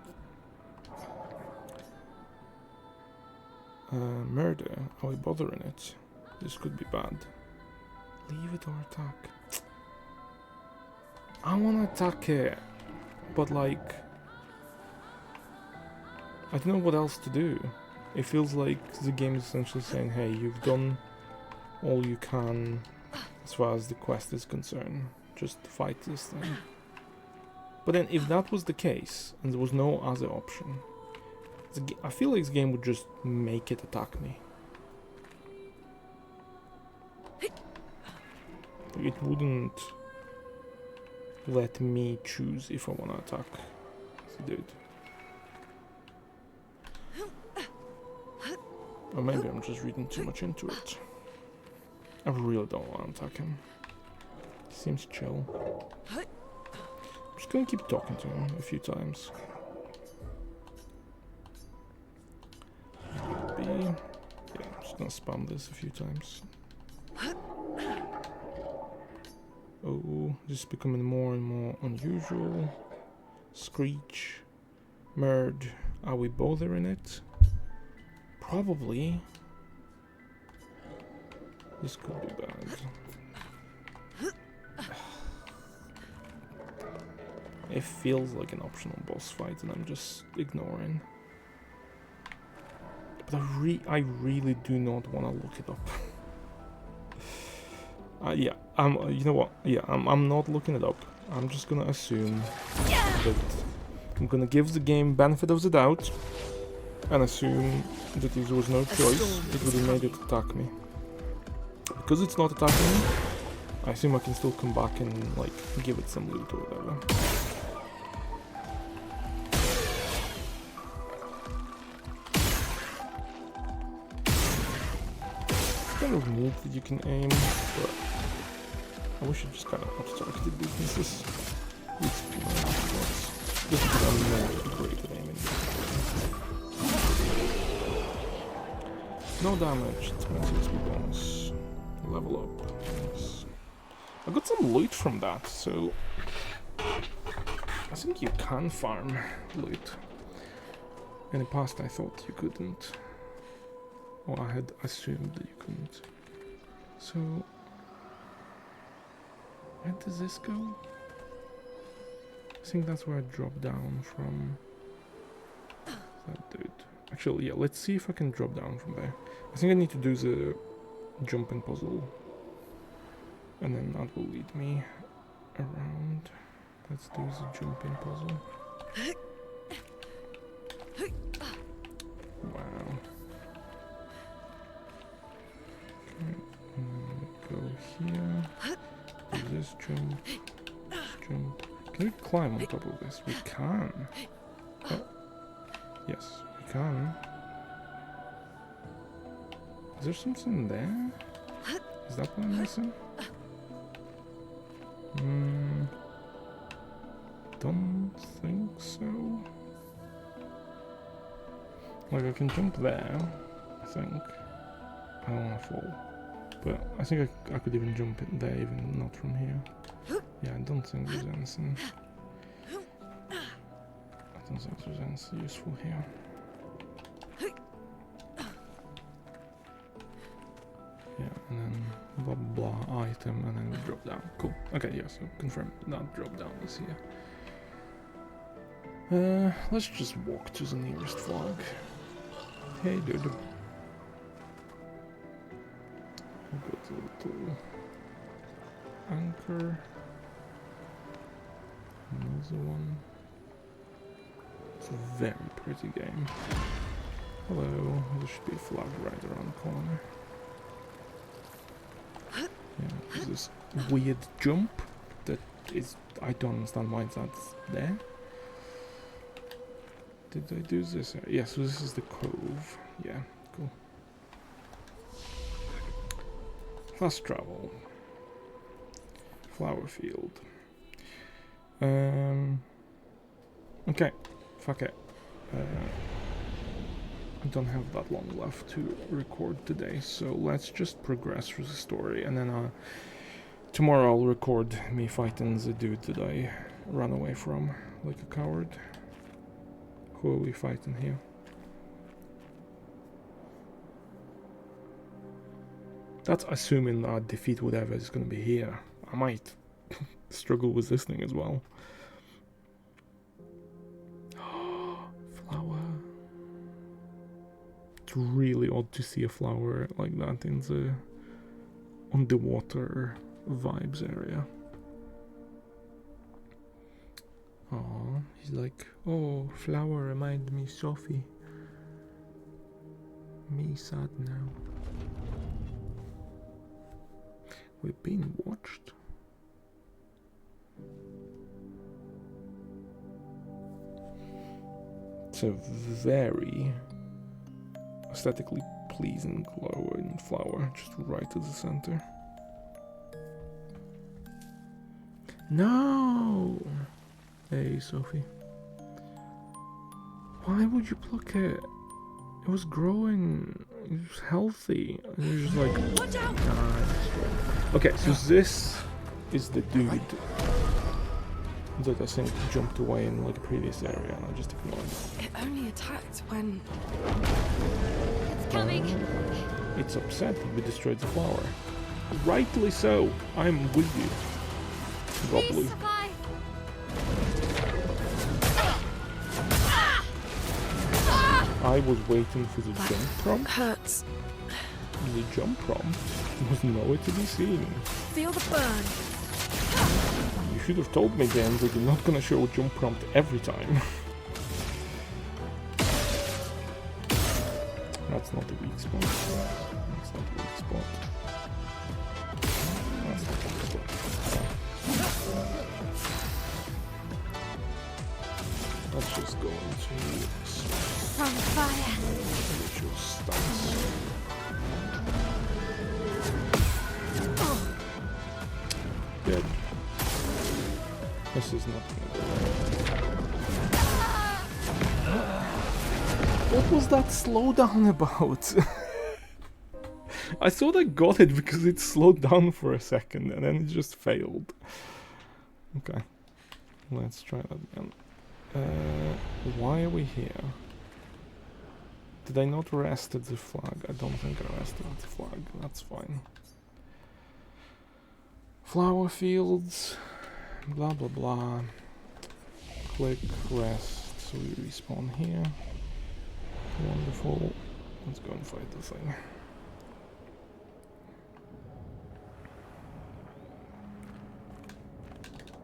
Murder. Are we bothering it? This could be bad. Leave it or attack. I wanna attack it, but like... I don't know what else to do. It feels like the game is essentially saying, hey, you've done all you can as far as the quest is concerned. Just fight this thing. But then if that was the case, and there was no other option, I feel like the game would just make it attack me. It wouldn't let me choose if I want to attack the dude. Or maybe I'm just reading too much into it. I really don't want to attack him. He seems chill. I'm just gonna keep talking to him a few times. Yeah, I'm just gonna spam this a few times. Oh, this is becoming more and more unusual. Screech. Merd. Are we bothering it? Probably. This could be bad. It feels like an optional boss fight and I'm just ignoring. But I really do not want to look it up. Yeah, you know what? Yeah, I'm not looking it up. I'm just gonna assume that I'm gonna give the game benefit of the doubt and assume that if there was no choice, it would have made it attack me. Because it's not attacking me, I assume I can still come back and like give it some loot or whatever. Kind of neat that you can aim, but I wish it just kind of abstracted weaknesses. It's just because I'm not great at aiming. No damage, 26 bonus. Level up. Nice. I got some loot from that, so I think you can farm loot. In the past I thought you couldn't. Or I had assumed that you couldn't. So where does this go? I think that's where I dropped down from that dude. Actually, yeah, let's see if I can drop down from there. I think I need to do the jumping puzzle. And then that will lead me around. Let's do the jumping puzzle. Wow. Okay, go here. Do this jump. Jump. Can we climb on top of this? We can. Oh. Yes, we can. Is there something there? Is that what I'm missing? Don't think so. Like I can jump there, I think. I don't want to fall. But I think I could even jump in there, even not from here. Yeah, I don't think there's anything. I don't think there's anything useful here. Yeah, and then blah blah item, and then we drop down. Cool. Okay, yeah, so confirm that drop down is here. Let's just walk to the nearest flag. Hey, dude. We've got a little anchor. Another one. It's a very pretty game. Hello, there should be a flag right around the corner. Yeah, there's this weird jump that is... I don't understand why that's there. Did I do this? Yeah, so this is the cove. Yeah, cool. Fast travel. Flower field. Okay, fuck it. I don't have that long left to record today, so let's just progress through the story, and then tomorrow I'll record me fighting the dude that I ran away from like a coward. Who are we fighting here? That's assuming that defeat whatever is going to be here. I might struggle with this thing as well. Flower. It's really odd to see a flower like that in the underwater vibes area. Oh, he's like, oh, flower remind me Sophie. Me sad now. We've been watched. It's a very aesthetically pleasing glowing flower, just right to the center. No! Hey, Sophie. Why would you pluck it? It was growing. It was healthy. And you're just like, Watch out! nah. Okay, so this is the dude that I think jumped away in like a previous area, and I just ignored it. It only attacked when... It's coming. It's upset that we destroyed the flower. Rightly so. I'm with you. Please, Goblin. supply. I was waiting for the jump prompt. hurts. The jump prompt was nowhere to be seen. Feel the burn. You should have told me then that you're not gonna show a jump prompt every time. That's not a weak spot. That's not a weak spot. That's not a weak spot. Let's just go into From fire. ritual stance. Dead. This is not gonna go well. What was that slowdown about? I thought I got it because it slowed down for a second and then it just failed. Okay. Let's try that again. Why are we here? Did I not rest at the flag? I don't think I rested at the flag. That's fine. Flower fields. Blah blah blah. Click rest. So we respawn here. Wonderful. Let's go and fight the thing.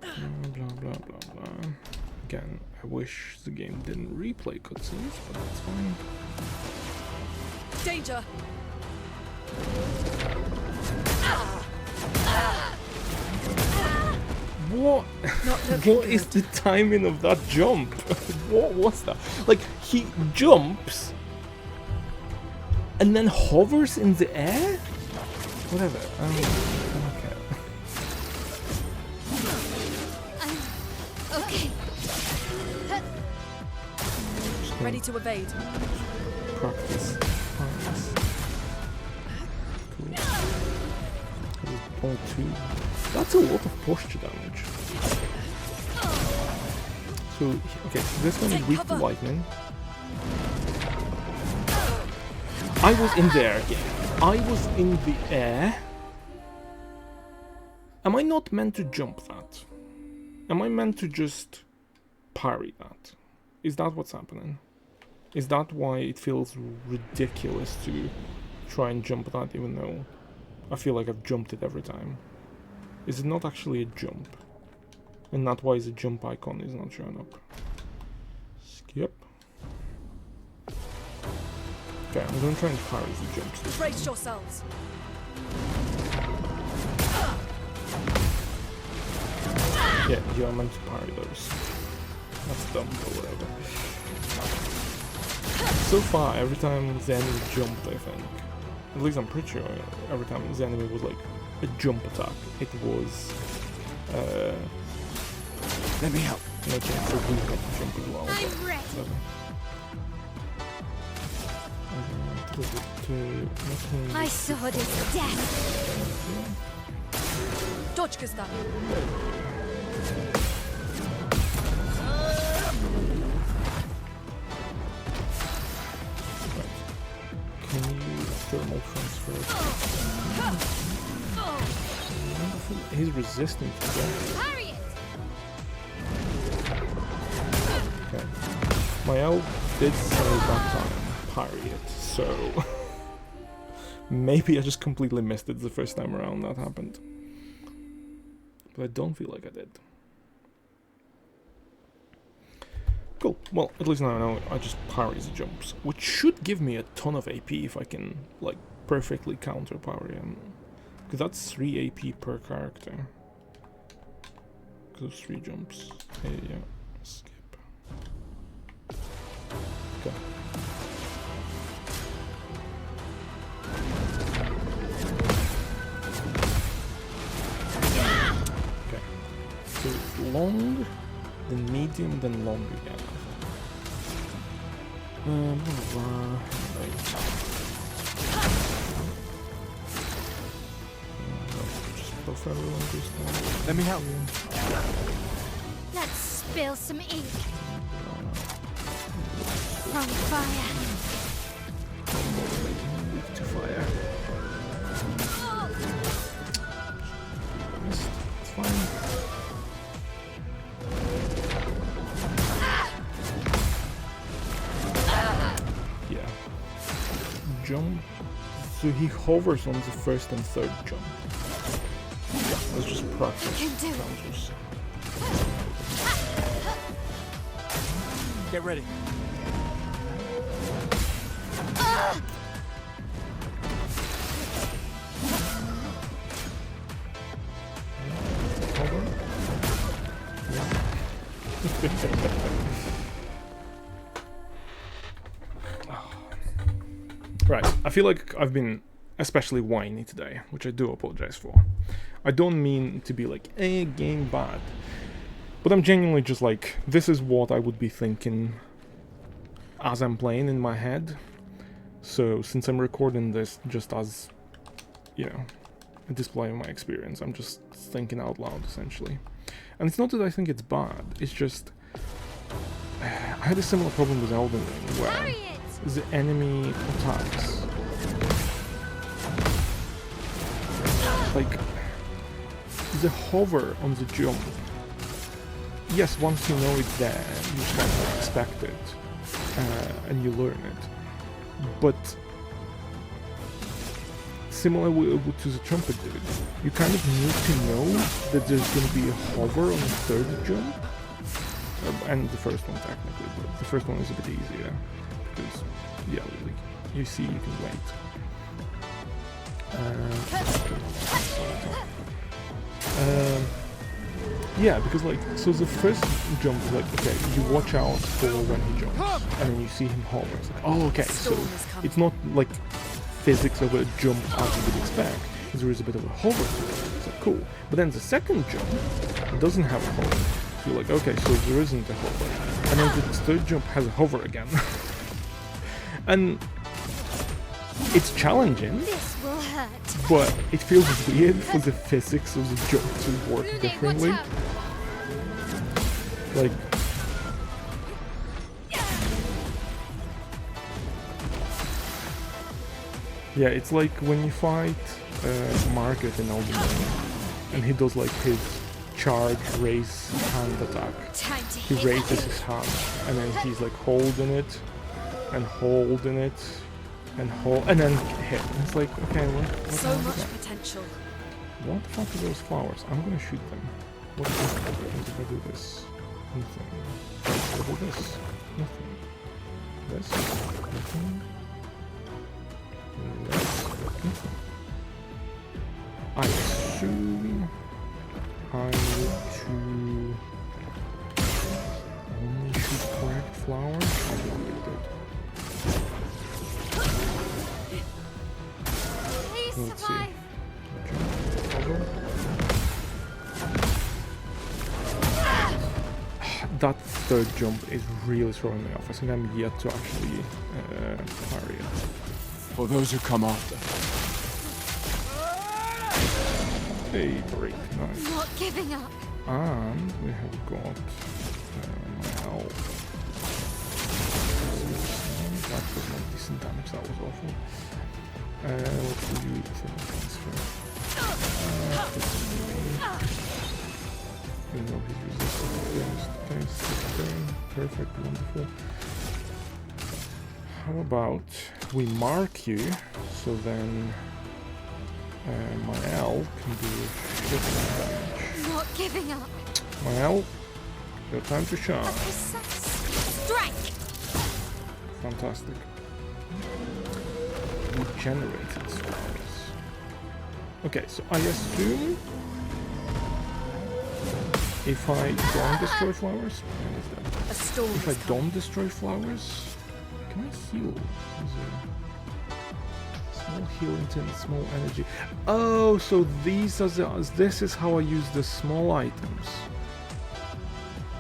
Blah blah blah blah. Again, I wish the game didn't replay cutscenes, but that's fine. Danger! What? What is the timing of that jump? What was that? Like, he jumps and then hovers in the air? Whatever. I don't care. Okay. Just gonna Ready to evade. practice. Practice. Cool. Only 2. That's a lot of posture damage. So, okay, so this one is weak to lightning. I was in there again. I was in the air. Am I not meant to jump that? Am I meant to just parry that? Is that what's happening? Is that why it feels ridiculous to try and jump that even though I feel like I've jumped it every time? Is it not actually a jump? And that's why the jump icon is not showing up. Skip. Okay, I'm gonna try and parry the jumps this Brace time. yourselves. Yeah, you are meant to parry those. That's dumb, but whatever. So far, every time the enemy jumped, I think, at least I'm pretty sure, every time the enemy was like a jump attack, it was Let me help. making it so we got to jump as well. I'm ready. My sword is death. Dodge, Gustav. Can you thermal transfer? Wonderful. He's resistant to that. Parry it. Okay. My elf did say that time parry it, so so maybe I just completely missed it the first time around that happened. But I don't feel like I did. Cool. Well, at least now I know I just parry the jumps, which should give me a ton of AP if I can, like, perfectly counter parry him. Because that's 3 AP per character. Those 3 jumps. Yeah. Skip. Okay. Okay. So it's long, then medium, then long again. Right. Just prefer this one. Let me help. Let's spill some ink. On fire. Weak to fire. Missed. It's fine. Yeah. Jump. So he hovers on the first and third jump. Yeah, let's just practice counters. Get ready. Right, I feel like I've been especially whiny today, which I do apologize for. I don't mean to be like, game bad. But I'm genuinely just like, this is what I would be thinking as I'm playing in my head. So since I'm recording this just as, you know, a display of my experience, I'm just thinking out loud essentially. And it's not that I think it's bad, it's just, I had a similar problem with Elden Ring where the enemy attacks, like, the hover on the jump. Yes, once you know it's there, you kind of expect it, and you learn it. But similar to the trumpet dude, you kind of need to know that there's going to be a hover on the third jump, and the first one technically, but the first one is a bit easier because, yeah, like, you see, you can wait. Yeah, because like, so the first jump is like, okay, you watch out for when he jumps, and then you see him hover. It's like, oh, okay, so it's not like physics of a jump as you would expect. There is a bit of a hover to it. It's like, cool. But then the second jump doesn't have a hover. So you're like, okay, so there isn't a hover. And then the third jump has a hover again. And it's challenging. This will hurt. But it feels weird for the physics of the jump to work differently. Like, yeah, it's like when you fight Margaret in Elden Ring, and he does like his charge, raise, hand attack. He raises his hand, and then he's like holding it, and holding it, and hold, and then hit. And it's like, okay, what So much potential. What the fuck are those flowers? I'm gonna shoot them. What if I do this? Nothing. What about this? Nothing. This? Nothing. This? Nothing. I assume I need to only shoot correct flowers. I don't think good. Please Let's see. survive. That third jump is really throwing me off. I think I'm yet to actually parry it. For those who come after. Hey, break, nice. Not giving up. And we have got my health. That was not decent damage, that was awful. What do you do for transfer? You know he's resistant against taste. Perfect, wonderful. how about we mark you, so then my L can do shit damage. Not giving up. My L, your time to shine. Strike. Fantastic. Regenerated flowers. Okay, so I assume if I don't destroy flowers, what is that? A storm If is I coming. don't destroy flowers, can I heal? Is small healing tin, small energy. Oh, so these are this is how I use the small items.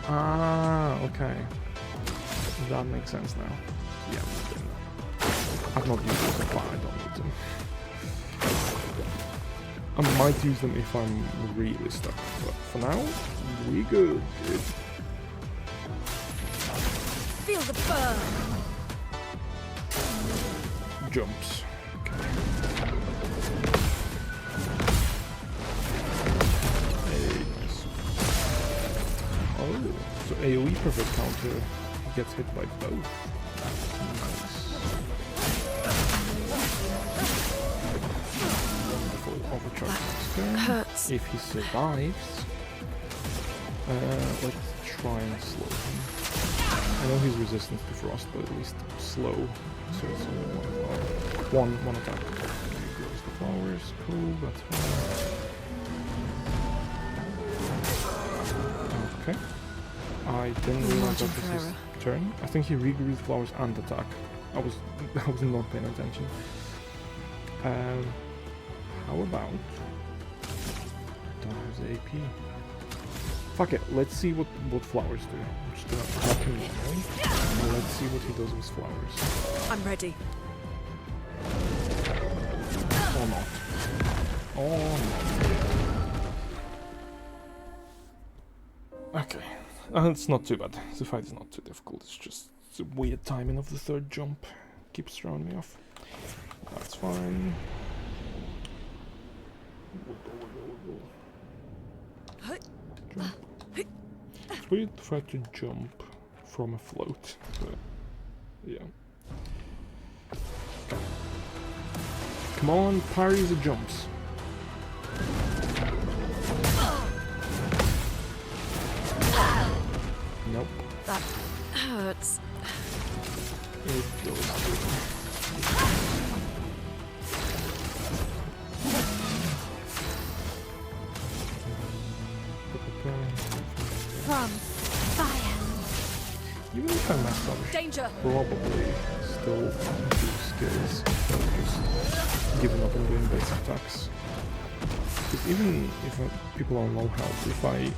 Ah, okay. That makes sense now. Yeah, I'm not doing that. I've not used them so far, I don't need them. I might use them if I'm really stuck, but for now, we good, dude. Feel the burn. Jumps. Okay. Hey, nice. Oh, so AoE perfect counter gets hit by both. Nice. Wonderful overcharge next turn. Hurts. If he survives, let's try and slow him. I know he's resistant to frost, but at least slow. So it's only one attack. He grows the flowers. Cool, that's fine. Okay. I didn't realize that this is turn. I think he regrews flowers and attack. I was not paying attention. How about don't have the AP. Fuck it, let's see what flowers do. I'm just gonna attack him normally, and let's see what he does with flowers. I'm ready. Or not. Or not. Okay. It's not too bad. The fight is not too difficult. It's just the weird timing of the third jump keeps throwing me off. That's fine. Jump. It's weird to try to jump from a float, but yeah. Come on, parry the jumps. Nope. That hurts. It goes through. From fire. Even if I mess up, Danger. probably still do skills. So just giving up on doing basic attacks. Because even if people are on low health, if I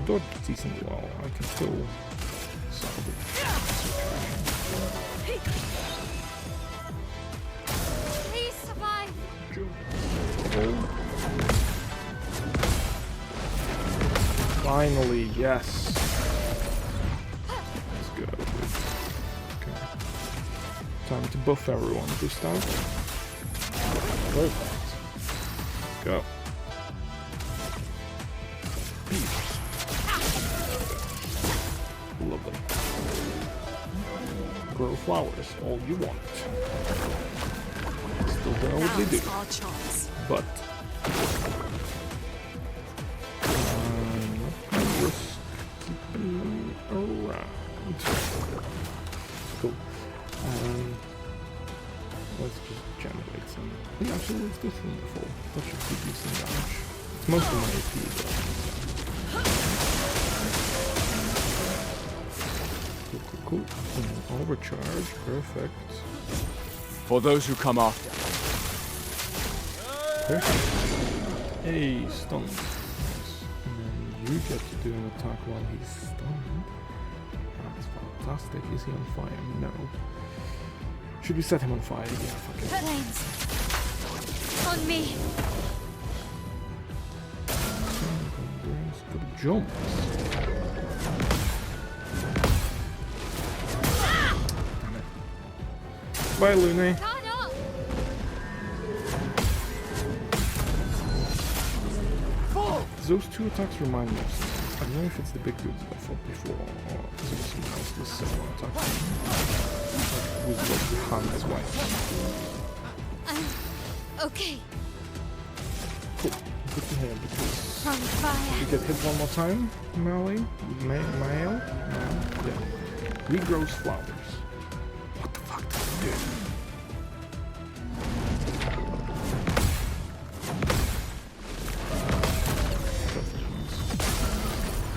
dodge decently well, I can still salvage Please survive. situation. Finally, yes. Let's go. Okay. Time to buff everyone. Boost out. Perfect. Go. Beast. Lovely. Grow flowers, all you want. Still don't know what they do, Now's our chance. but risk keeping around. Cool. Let's just generate some. Yeah, actually, let's do Thunderfall. That should be decent damage. It's most of my AP, but. Cool. Overcharge, perfect. For those who come after. Perfect. Hey, stunned. Nice. And then you get to do an attack while he's stunned. That's fantastic. Is he on fire? No. Should we set him on fire? Yeah, fuck it. Flames. On me. Good jumps. Damn it. Bye, Lune. Turn up. Those two attacks remind me of something. I don't know if it's the big dudes that I fought before or is it someone else with similar attack. with what Hans wife. Okay. Cool. Good to hear because From fire. you get hit one more time, Mally. Mael? Yeah. Regrows flowers. What the fuck does it do?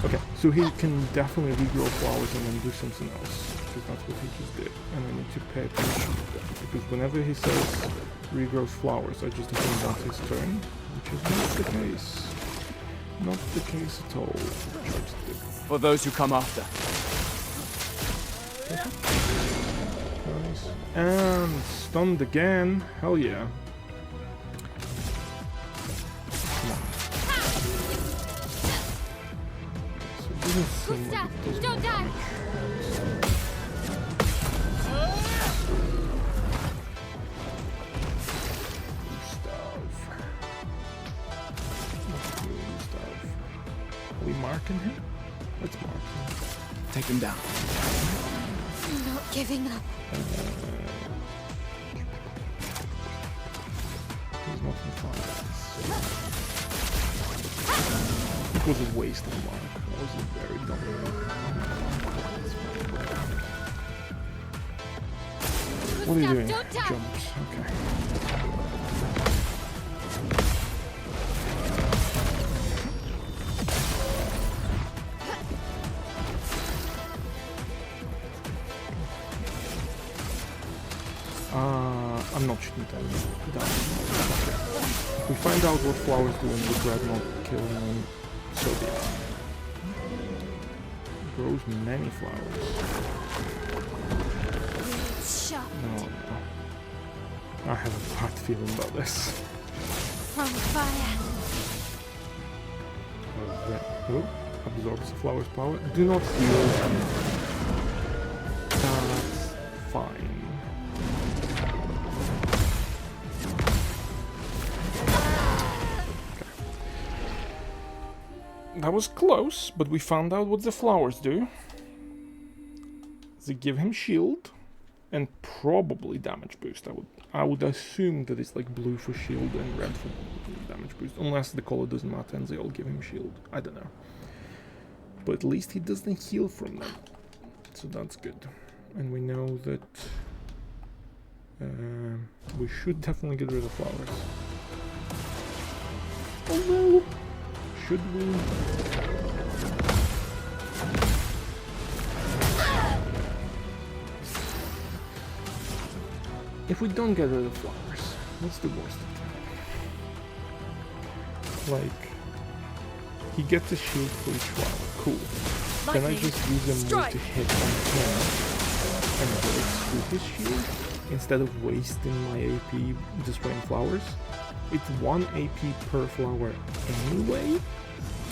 Okay, so he can definitely regrow flowers and then do something else, because that's what he just did. And I need to pay attention to that, because whenever he says regrows flowers, I just assume that's his turn, which is not the case. Not the case at all. For those who come after. Nice. And stunned again. Hell yeah. Come on. So it doesn't seem like it does Don't die. Are we marking him? Let's mark him. Take him down. I'm not giving up. He's not in fire. It was a waste of mark. That was a very dumb move. What are you doing? Don't die. Jumps. Okay. I'm not shooting them down. We find out what flowers do and the dreadnought kill them, so be it. Grows many flowers. It's sharp. No. I have a bad feeling about this. From fire. Oh, absorbs the flower's power. Do not heal. That's fine. That was close, but we found out what the flowers do. They give him shield and probably damage boost. I would assume that it's like blue for shield and red for damage boost, unless the color doesn't matter and they all give him shield. I don't know. But at least he doesn't heal from them, so that's good. And we know that we should definitely get rid of flowers. Although, should we? If we don't get rid of flowers, what's the worst that can happen? Like, he gets a shield for each flower. Cool. Can I just use a move to hit on him and break through his shield instead of wasting my AP destroying flowers? It's 1 AP per flower anyway,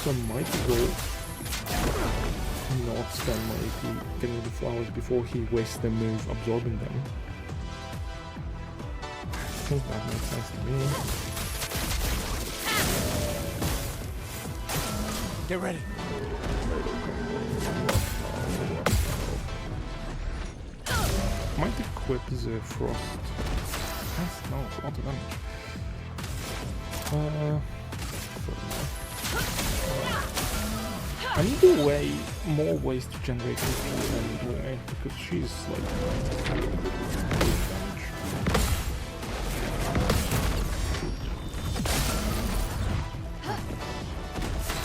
so I might as well not spend my AP getting the flowers before he wastes the move absorbing them. I think that makes sense to me. Get ready. Might equip the frost. That's no, a lot of damage. I need more ways to generate HP than Blue, because she's like really damage.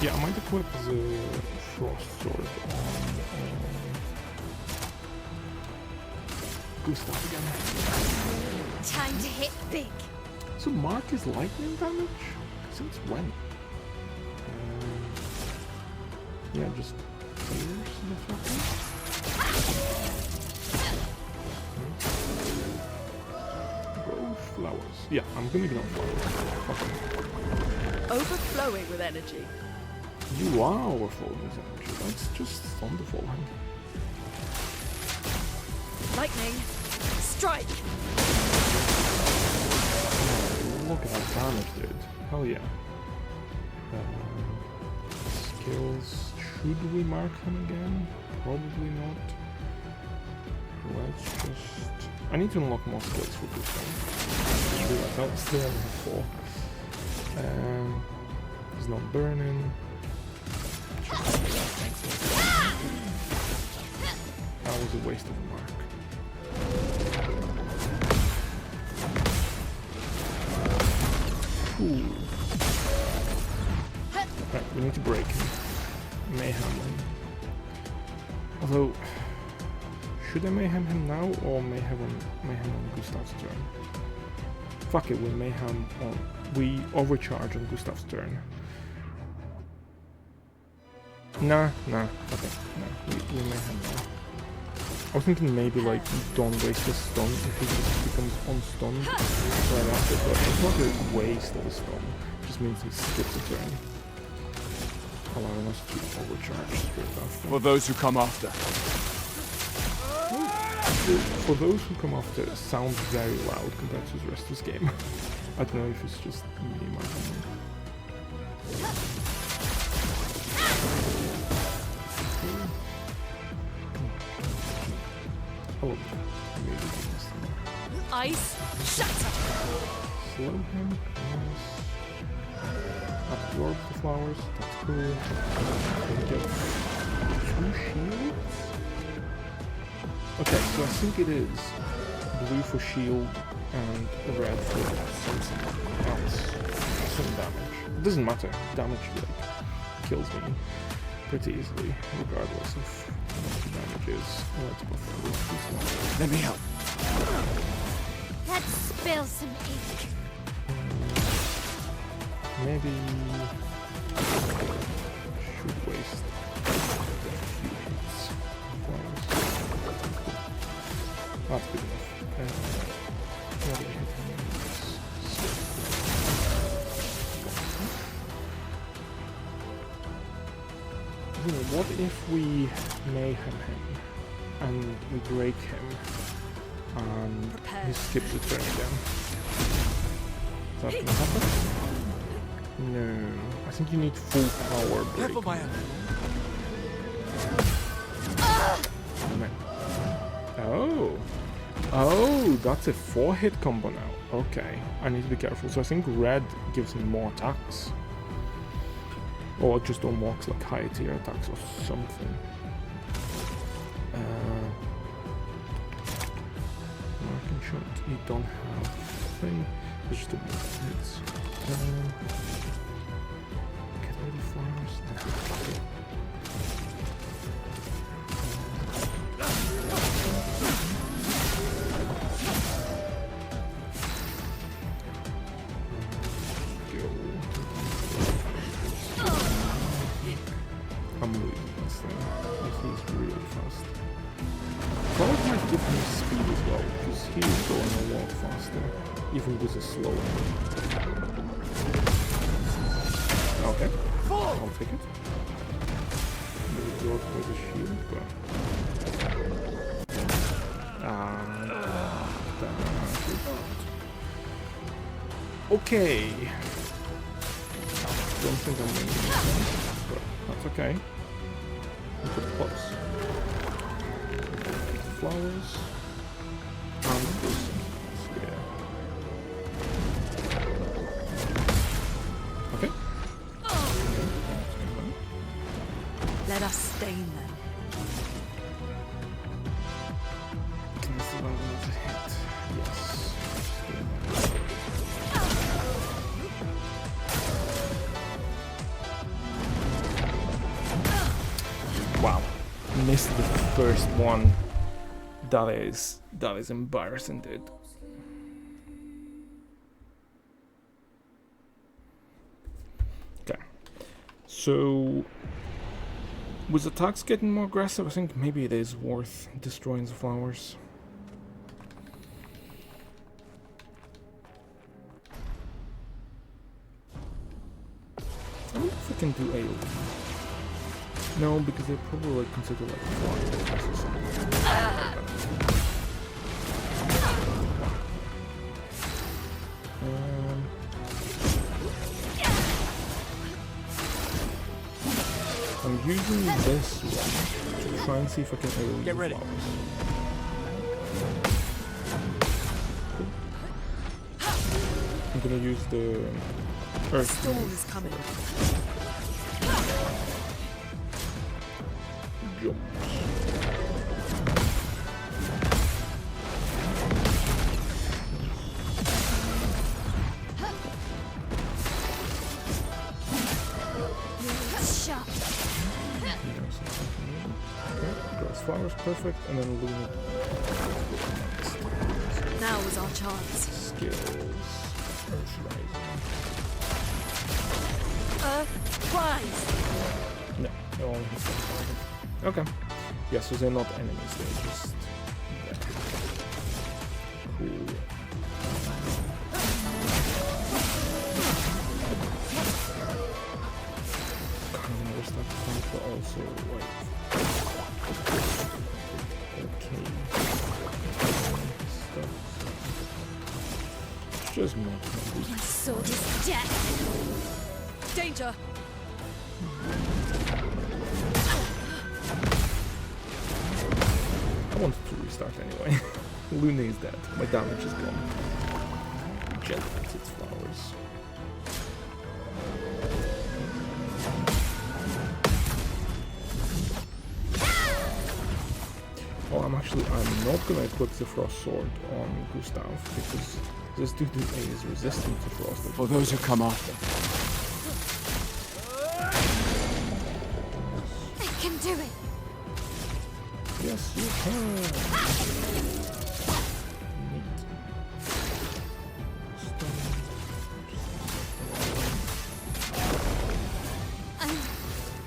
Yeah, I might equip the frost sword on Gustav again. Time to hit big. So Mark is lightning damage? Since when? Yeah, just fingers, Grow flowers. Yeah, I'm gonna ignore flowers. Overflowing with energy. You are overflowing with energy. That's just wonderful. Lightning. Strike. Look at that damage, dude. Hell yeah. Skills. Should we mark him again? Probably not. let's just... I need to unlock more skills for this one. Do that. I'll still only have 4. He's not burning. That was a waste of a mark. Ooh. Right, we need to break him. Mayhem him. Although, should I mayhem him now or mayhem on Gustav's turn? Fuck it, we mayhem on... We overcharge on Gustav's turn. Nah, okay, no, we mayhem now. I was thinking maybe like don't waste his stun if he just becomes unstunned right after, but it's not a waste of a stun, it just means he skips a turn, allowing us to overcharge straight after. For those who come after. For those who come after, it sounds very loud compared to the rest of this game. I don't know if it's just me, my opinion. Oh, maybe this time. Ice, shatter! Slow him, yes. Absorb the flowers, that's cool. Then get 2 shields? Okay, so I think it is blue for shield and red for something else. Some damage. It doesn't matter, damage like kills me pretty easily, regardless of what the damage is. Let's go through this. Let me help. Let's spill some ink. Maybe should waste a few hits. That's good enough. What do we hit him with? What if we mayhem him and we break him and he skips a turn again? Is that gonna happen? No, I think you need full power break. Careful, Maya. Oh, that's a 4-hit combo now. Okay, I need to be careful. So I think red gives him more attacks. Or it just unlocks like higher tier attacks or something. Marking shot, you don't have thing. It's just a hits. Get rid of flowers. That's it. I'm losing this thing. He's really fast. Cloud might give him speed as well, because he's going a lot faster, even with a slow one. Okay, I'll take it. Maybe go with a shield, but... Okay. Don't think I'm winning this one, but that's okay. Look at the close. Flowers. And this. Yeah. Okay. Let us stain them. Can I see one with a hit? Yes. Wow. Missed the first one. That is embarrassing, dude. Okay. So with attacks getting more aggressive, I think maybe it is worth destroying the flowers. I wonder if I can do AoE. No, because they probably like consider like flying or something. I'm using this one to try and see if I can AoE Get ready. flowers. I'm gonna use the earth. Storm is coming. Jump. Shut. Grass flowers, perfect, and then Luna. Now is our chance. Skills. Earth Rising. Rise! No, they only hit one target. Okay. Yeah, so they're not enemies, they're just there. Cool. Kind of never start to fight, but also like okay. Stuff. It's just not My sword is death. Danger! I wanted to restart anyway. Luna is dead. My damage is gone. Gently its flowers. Oh, I'm not gonna equip the Frost Sword on Gustav because this dude is resistant to Frost. For those who come after. I can do it. Yes, you can. Neat.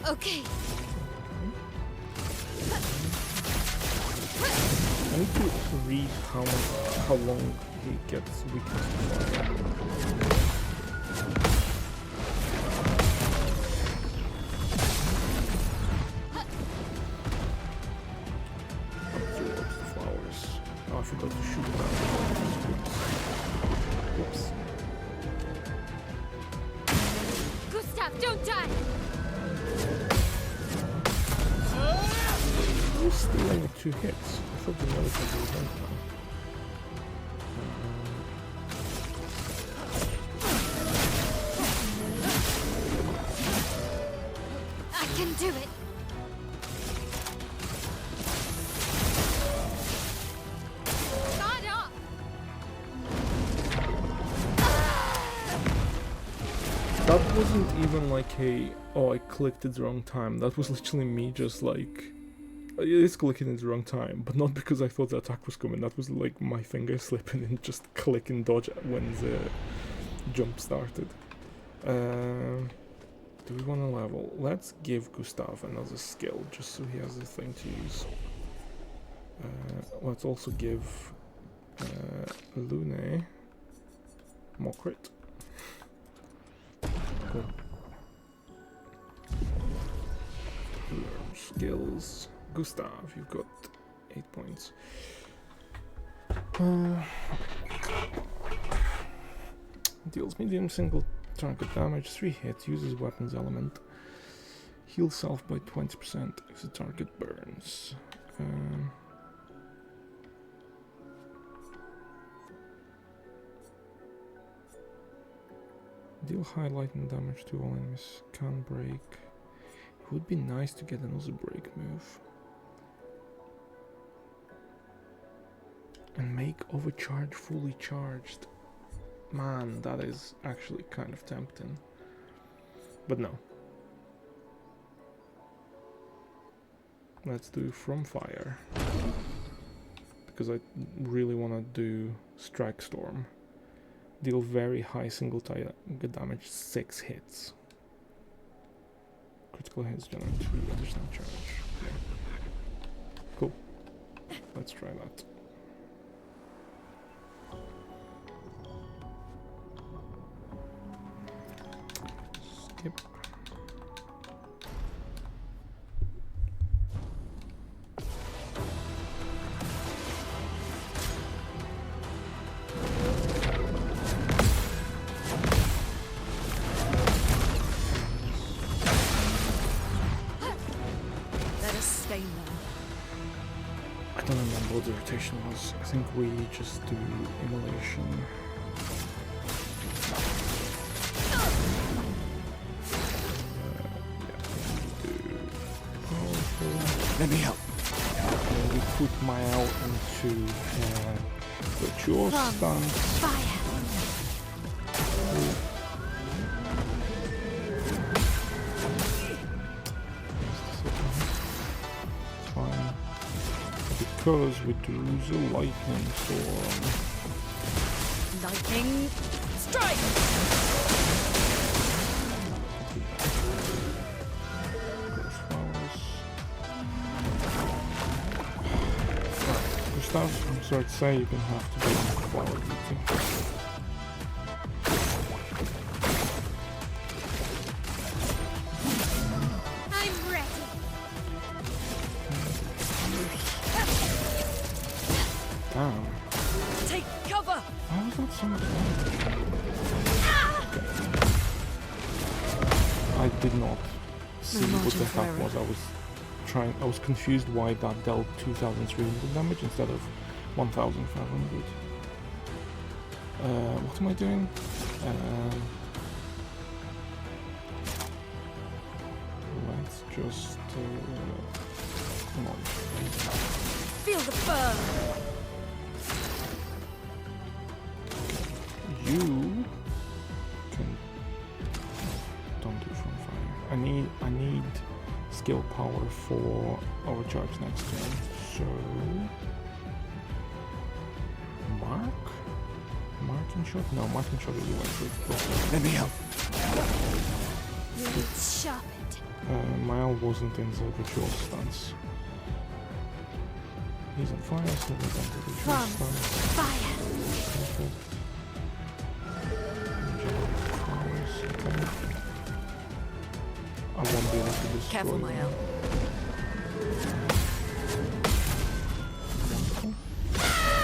Okay. I need to read how long he gets weakness to fire. Absorbs the flowers. Oh, I forgot to shoot that. Whoops. Gustav, don't die. He's still only 2 hits. I thought the other thing was one time. I can do it. Guard up. That wasn't even like a, oh, I clicked at the wrong time. That was literally me just like, it is clicking at the wrong time, but not because I thought the attack was coming. That was like my finger slipping and just click and dodge when the jump started. Do we want to level? Let's give Gustav another skill just so he has a thing to use. Let's also give Lune more crit. Cool. Learn skills. Gustav, you've got 8 points. Deals medium single target damage, 3 hits, uses weapons element. Heals self by 20% if the target burns. Deal high lightning damage to all enemies. Can break. It would be nice to get another break move. And make overcharge fully charged. Man, that is actually kind of tempting. But no. Let's do From Fire. Because I really want to do Strike Storm. Deal very high single target damage, 6 hits. Critical hits generate 2 additional charge. Yeah. Cool. Let's try that. Skip. I don't remember what the rotation was. I think we just do immolation. Let me help. We put Mael into Virtual Stance. Fire. It's fine. Because we do the Lightning Storm. Lightning strike. Gustav, I'm sorry to say, you're gonna have to be on flower duty. I'm ready. Damn. Take cover. Why was that so much damage? I did not see what the margin for heck error. was. I was confused why that dealt 2,300 damage instead of 1,500. What am I doing? Let's just come on. Feel the burn. You can don't do from fire. I need skill power for overcharge next turn. So marking shot? No, marking shot is electric. Let me help. Blades sharpened. Mael wasn't in the virtual stance. He's on fire, so we're going to virtual From stance. fire. Perfect. Okay. I won't be able to destroy Careful, them. Mael. Wonderful.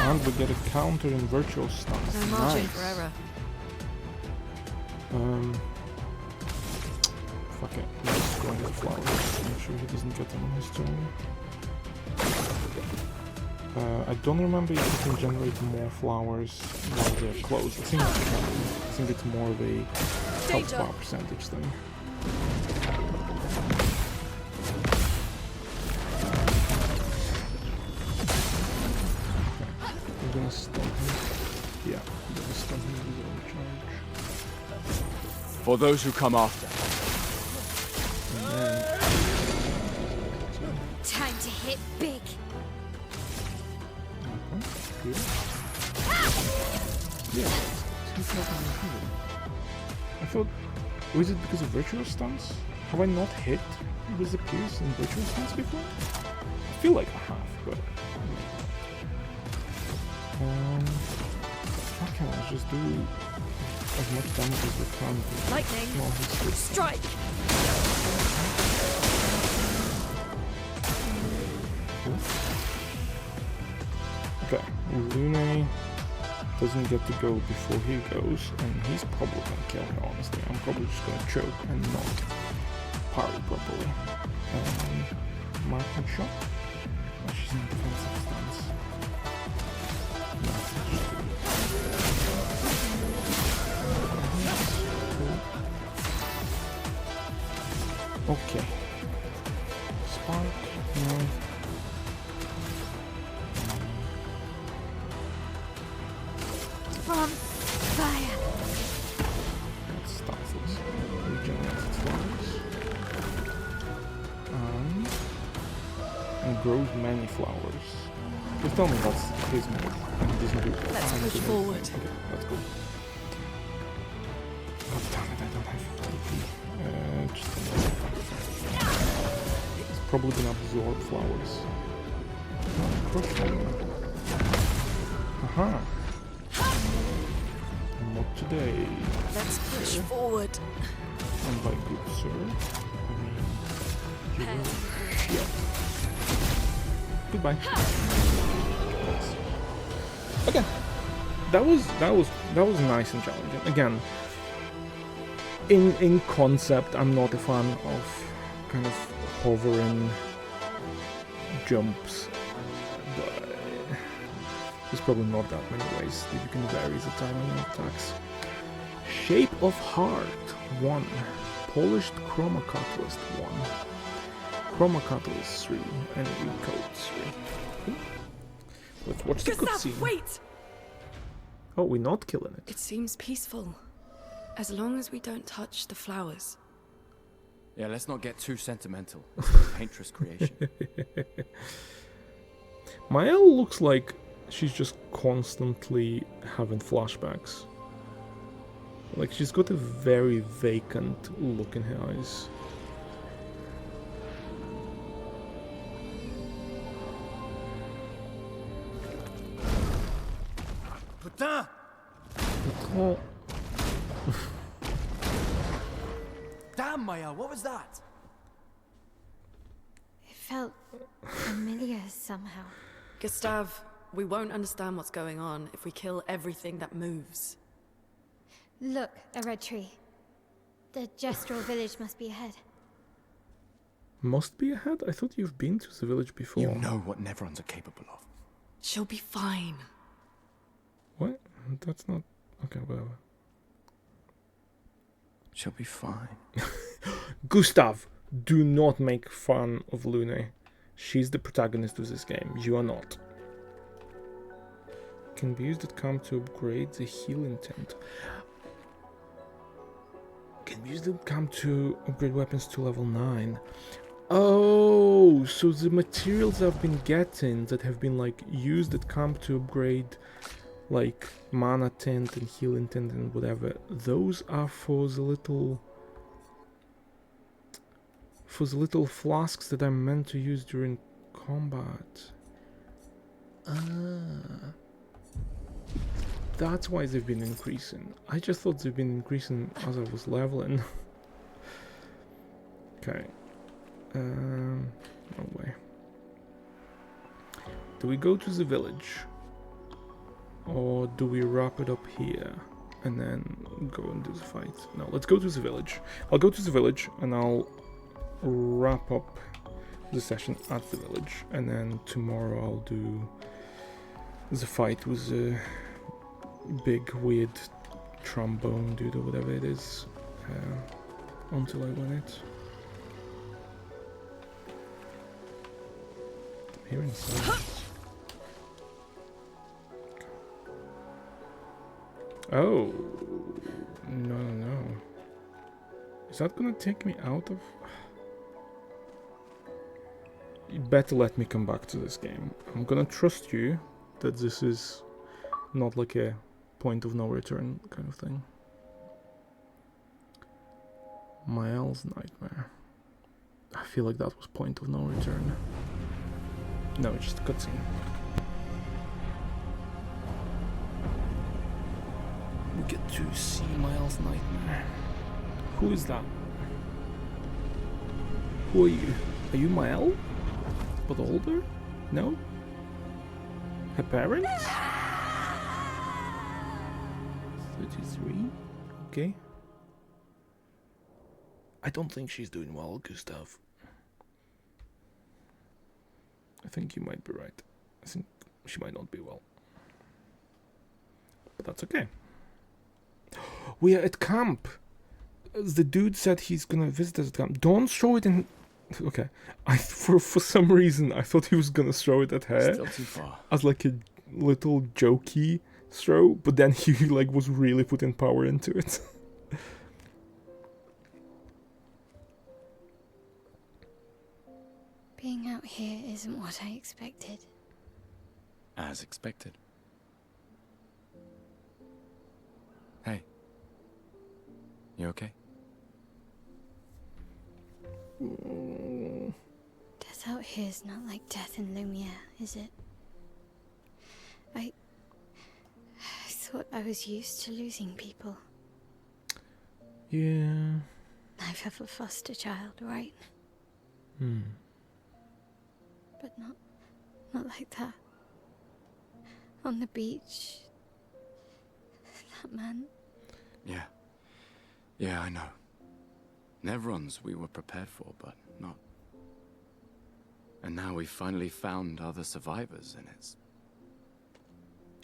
And we get a counter in virtual stance. No margin Nice. for error. Fuck it. Let's go into flowers. Make sure he doesn't get them on his turn. I don't remember if you can generate more flowers while they're closed. I think it's more of a health Danger. bar percentage thing. I'm gonna stun him. Yeah, I'm gonna stun him with his overcharge. For those who come after. And then Time to hit big. good. Yeah, 2,100. I thought, was it because of virtual stance? Have I not hit with the Pierce in virtual stance before? I feel like I have, but okay, let's just do as much damage as we can. Lightning Well, he's still strike. okay. Lune doesn't get to go before he goes, and he's probably gonna kill her, honestly. I'm probably just gonna choke and not parry properly. Marking shot? Oh, she's in defensive stance. No, just cool. Okay. Spark, no. From fire. Let's start this. Regenerated flowers. And grows many flowers. Just tell me that's his move. And he doesn't do that. Let's I'm push gonna- forward. Okay, let's go. God damn it, I don't have AP. It's probably gonna absorb flowers. Oh, crush them. Aha. Not today. Let's push forward. And by good sir, I mean you Hell. will shit. Goodbye. Thanks. Okay. That was nice and challenging. Again, in concept, I'm not a fan of kind of hovering jumps, but There's probably not that many ways that you can vary the timing of attacks. Shape of Heart 1. Polished Chroma Catalyst 1. Chroma Catalyst 3. And Recode 3. Let's watch the Gustav, cutscene. wait! Oh, we're not killing it. It seems peaceful. As long as we don't touch the flowers. Yeah, let's not get too sentimental. Painter's creation. Mael looks like she's just constantly having flashbacks. Like, she's got a very vacant look in her eyes. Putain! Oh, Damn, Maya, what was that? It felt familiar somehow. Gustav, we won't understand what's going on if we kill everything that moves. Look, a red tree. The Gestural village must be ahead. must be ahead? I thought you've been to the village before. You know what Neverons are capable of. She'll be fine. What? That's not... Okay, whatever. She'll be fine. Gustav, do not make fun of Lune. She's the protagonist of this game. You are not. Can be used at camp to upgrade the heal intent. Can be used at camp to upgrade weapons to level 9. Oh, so the materials I've been getting that have been like used at camp to upgrade like mana tint and heal intent and whatever, those are for the little flasks that I'm meant to use during combat. That's why they've been increasing. I just thought they've been increasing as I was leveling. Okay. No way. Do we go to the village? Or do we wrap it up here and then go and do the fight? No, let's go to the village. I'll go to the village and I'll wrap up the session at the village. And then tomorrow I'll do the fight with the big weird trombone dude or whatever it is. Until I win it. I'm hearing sounds. Oh, no. Is that gonna take me out of... You better let me come back to this game. I'm gonna trust you that this is not like a point of no return kind of thing. Mael's Nightmare. I feel like that was point of no return. No, it's just a cutscene. We get to see Mael's Nightmare. Who is that? Who are you? Are you Mael? But older? No? Her parents? 33? Okay. I don't think she's doing well, Gustav. I think you might be right. I think she might not be well. But that's okay. We are at camp. The dude said he's gonna visit us at camp. Don't show it in... Okay. For some reason, I thought he was gonna throw it at her. Still too far. As like a little jokey throw. But then he like was really putting power into it. Being out here isn't what I expected. As expected. Hey. You okay? Death out here's not like death in Lumiere, is it? I thought I was used to losing people. Yeah. I've had a foster child, right? But not like that. On the beach. That man. Yeah. Yeah, I know. Neverons we were prepared for, but not. And now we've finally found other survivors, and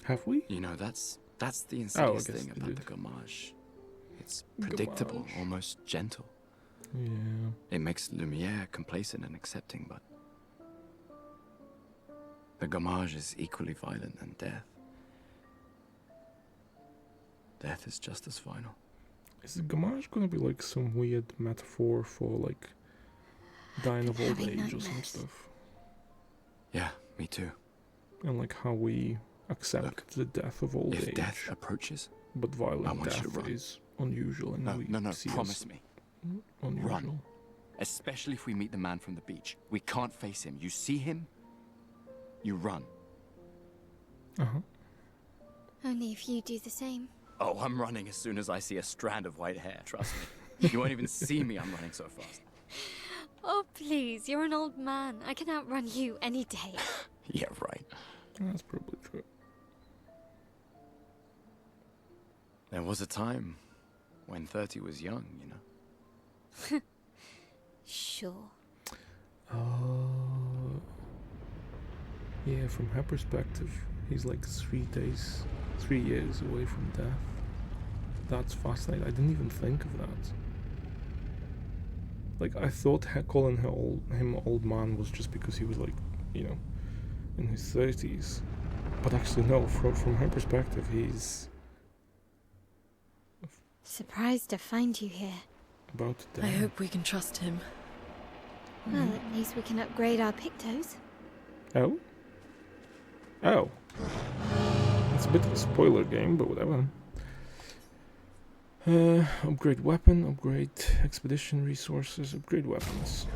Have we? You know, that's the Oh, I insidious guess thing they about did. the Gamage. It's predictable, Gamage. almost gentle. Yeah. It makes Lumiere complacent and accepting, but the Gamage is equally violent than death. Death is just as final. Is the Gamage gonna be like some weird metaphor for like dying of old having age or some nightmares. stuff? Yeah, me too. And like how we accept Look, the death of old If age, death approaches, but I violent want you to death run. is unusual, and we no, see promise as me. unusual. Especially if we meet the man from the beach. We can't face him. You see him, you run. Uh-huh. Only if you do the same. Oh, I'm running as soon as I see a strand of white hair, trust me. You won't even see me, I'm running so fast. Oh, please, you're an old man. I can outrun you any day. Yeah, right. That's probably true. There was a time when 30 was young, you know. Sure. Yeah, from her perspective, he's like 3 years away from death. That's fascinating. I didn't even think of that. Like, I thought calling him old man was just because he was like, you know, in his 30s. But actually, no, from her perspective, he's Surprised to find you here. about to die. I hope we can trust him. Well, at least we can upgrade our Pictos. Oh? Oh. It's a bit of a spoiler game, but whatever. Upgrade weapon, upgrade expedition resources, upgrade weapons.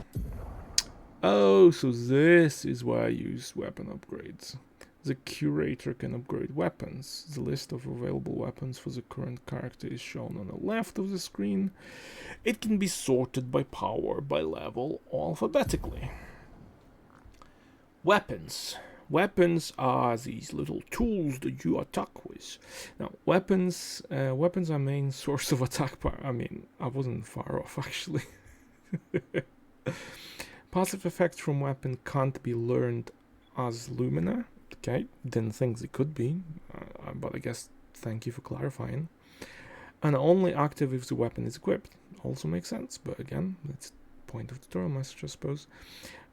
Oh, so this is why I use weapon upgrades. The curator can upgrade weapons. The list of available weapons for the current character is shown on the left of the screen. It can be sorted by power, by level, or alphabetically. Weapons. Weapons are these little tools that you attack with. Now, weapons are main source of attack power. I mean, I wasn't far off, actually. Passive effects from weapon can't be learned as Lumina. Okay, didn't think they could be, but I guess thank you for clarifying. And only active if the weapon is equipped. Also makes sense, but again, that's point of tutorial message, I suppose.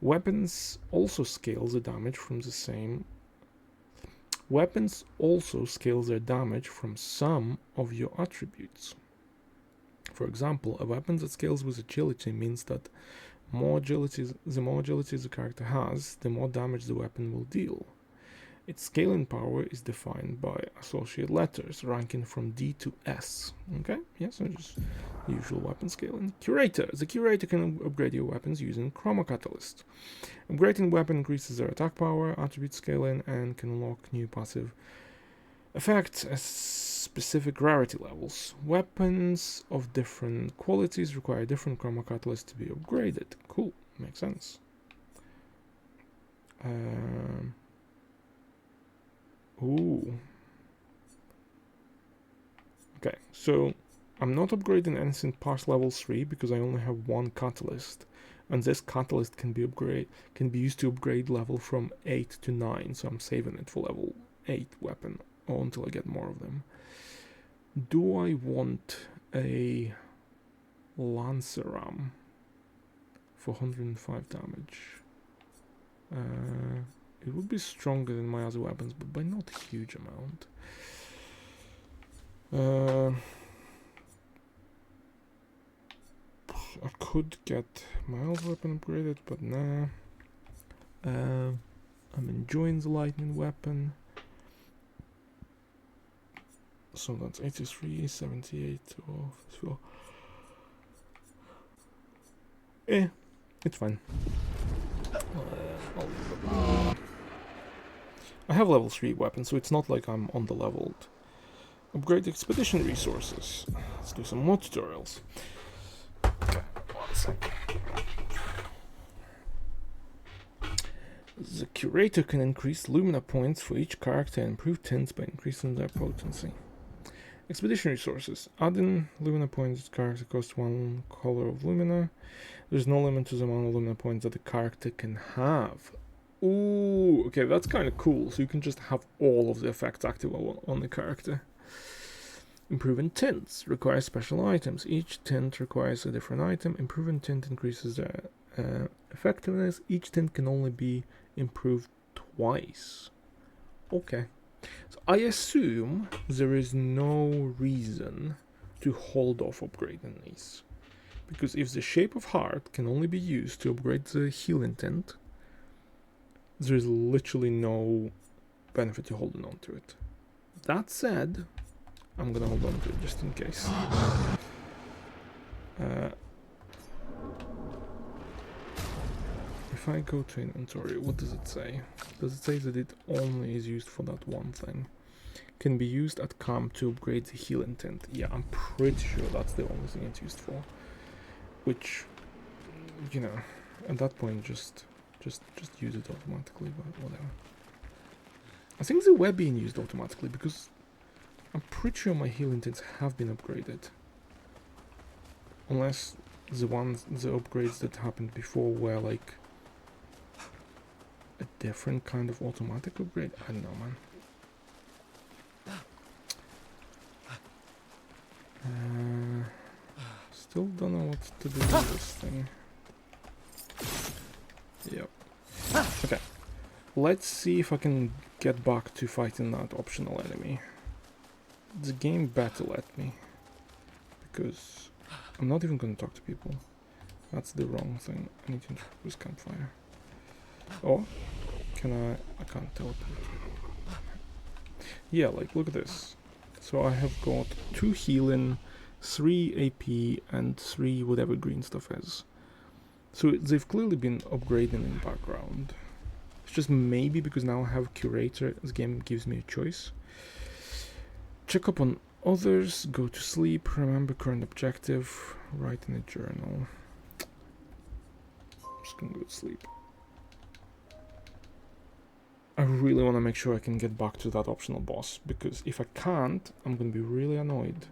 Weapons also scale the damage from the same. Weapons also scale their damage from some of your attributes. For example, a weapon that scales with agility means that the more agility the character has, the more damage the weapon will deal. Its scaling power is defined by associate letters, ranking from D to S. Okay, yeah, so just usual weapon scaling. Curator. The curator can upgrade your weapons using Chroma Catalyst. Upgrading weapon increases their attack power, attribute scaling, and can unlock new passive effects at specific rarity levels. Weapons of different qualities require different Chroma Catalyst to be upgraded. Cool, makes sense. Ooh. Okay, so I'm not upgrading anything past level 3 because I only have one catalyst, and this catalyst can be used to upgrade level from 8 to 9, so I'm saving it for level 8 weapon or until I get more of them. Do I want a Lanceram for 105 damage? It would be stronger than my other weapons, but by not a huge amount. I could get my other weapon upgraded, but nah. I'm enjoying the lightning weapon. So that's 83, 78, so... it's fine. I have level 3 weapons, so it's not like I'm under-leveled. Upgrade expedition resources. Let's do some more tutorials. Okay, 1 second. The curator can increase Lumina points for each character and improve tints by increasing their potency. Expedition resources. Adding Lumina points to character costs 1 color of Lumina. There's no limit to the amount of Lumina points that the character can have. Ooh, okay, that's kind of cool. So you can just have all of the effects active on the character. Improving tints requires special items. Each tint requires a different item. Improving tint increases the effectiveness. Each tint can only be improved twice. Okay. So I assume there is no reason to hold off upgrading these. Because if the Shape of Heart can only be used to upgrade the healing tint, there is literally no benefit to holding on to it. That said, I'm gonna hold on to it just in case. If I go to inventory, what does it say? Does it say that it only is used for that one thing? Can be used at camp to upgrade the healing tint. Yeah, I'm pretty sure that's the only thing it's used for. Which, you know, at that point, just use it automatically, but whatever. I think they were being used automatically because I'm pretty sure my healing tints have been upgraded. Unless the upgrades that happened before were like a different kind of automatic upgrade. I don't know, man. Still don't know what to do with this thing. Yep. Okay. Let's see if I can get back to fighting that optional enemy. The game better let me. Because I'm not even going to talk to people. That's the wrong thing. I need to introduce campfire. Or can I can't teleport. Yeah, like look at this. So I have got 2 healing, 3 AP, and 3 whatever green stuff is. So they've clearly been upgrading in the background. It's just maybe because now I have Curator, this game gives me a choice. Check up on others, go to sleep, remember current objective, write in a journal. I'm just gonna go to sleep. I really want to make sure I can get back to that optional boss, because if I can't, I'm gonna be really annoyed.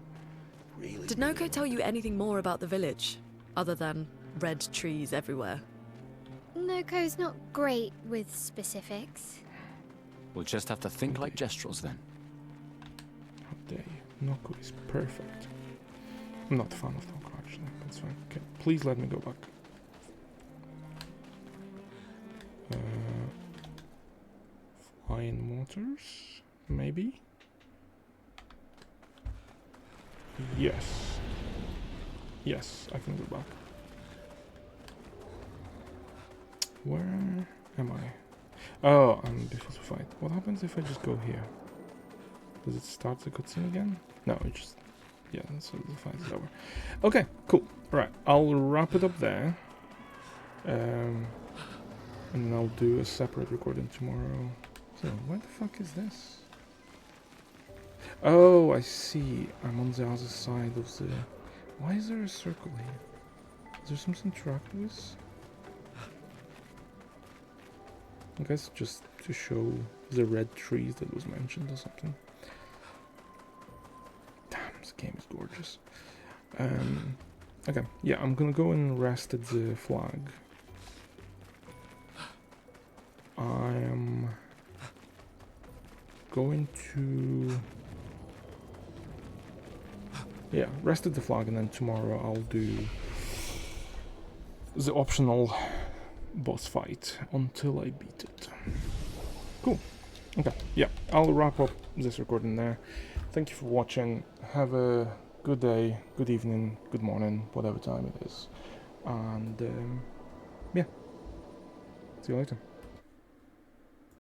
Did Noko tell you anything more about the village, other than red trees everywhere? Noko's not great with specifics. We'll just have to think like Gestrels then. How dare you? Noko is perfect. I'm not a fan of Noko actually, that's fine. Okay, please let me go back. Flying waters? Maybe? Yes. Yes, I can go back. Where am I? Oh, I'm before the fight. What happens if I just go here? Does it start the cutscene again? No, it just... Yeah, so the fight is over. Okay, cool. Right, I'll wrap it up there. And then I'll do a separate recording tomorrow. So, where the fuck is this? Oh, I see. I'm on the other side of the... Why is there a circle here? Is there something to interact with? I guess just to show the red trees that was mentioned or something. Damn, this game is gorgeous. Okay, yeah, I'm gonna go and rest at the flag. I am going to... Yeah, rest at the flag, and then tomorrow I'll do the optional boss fight until I beat it. Cool. Okay, yeah, I'll wrap up this recording there. Thank you for watching. Have a good day, good evening, good morning, whatever time it is. And yeah, see you later.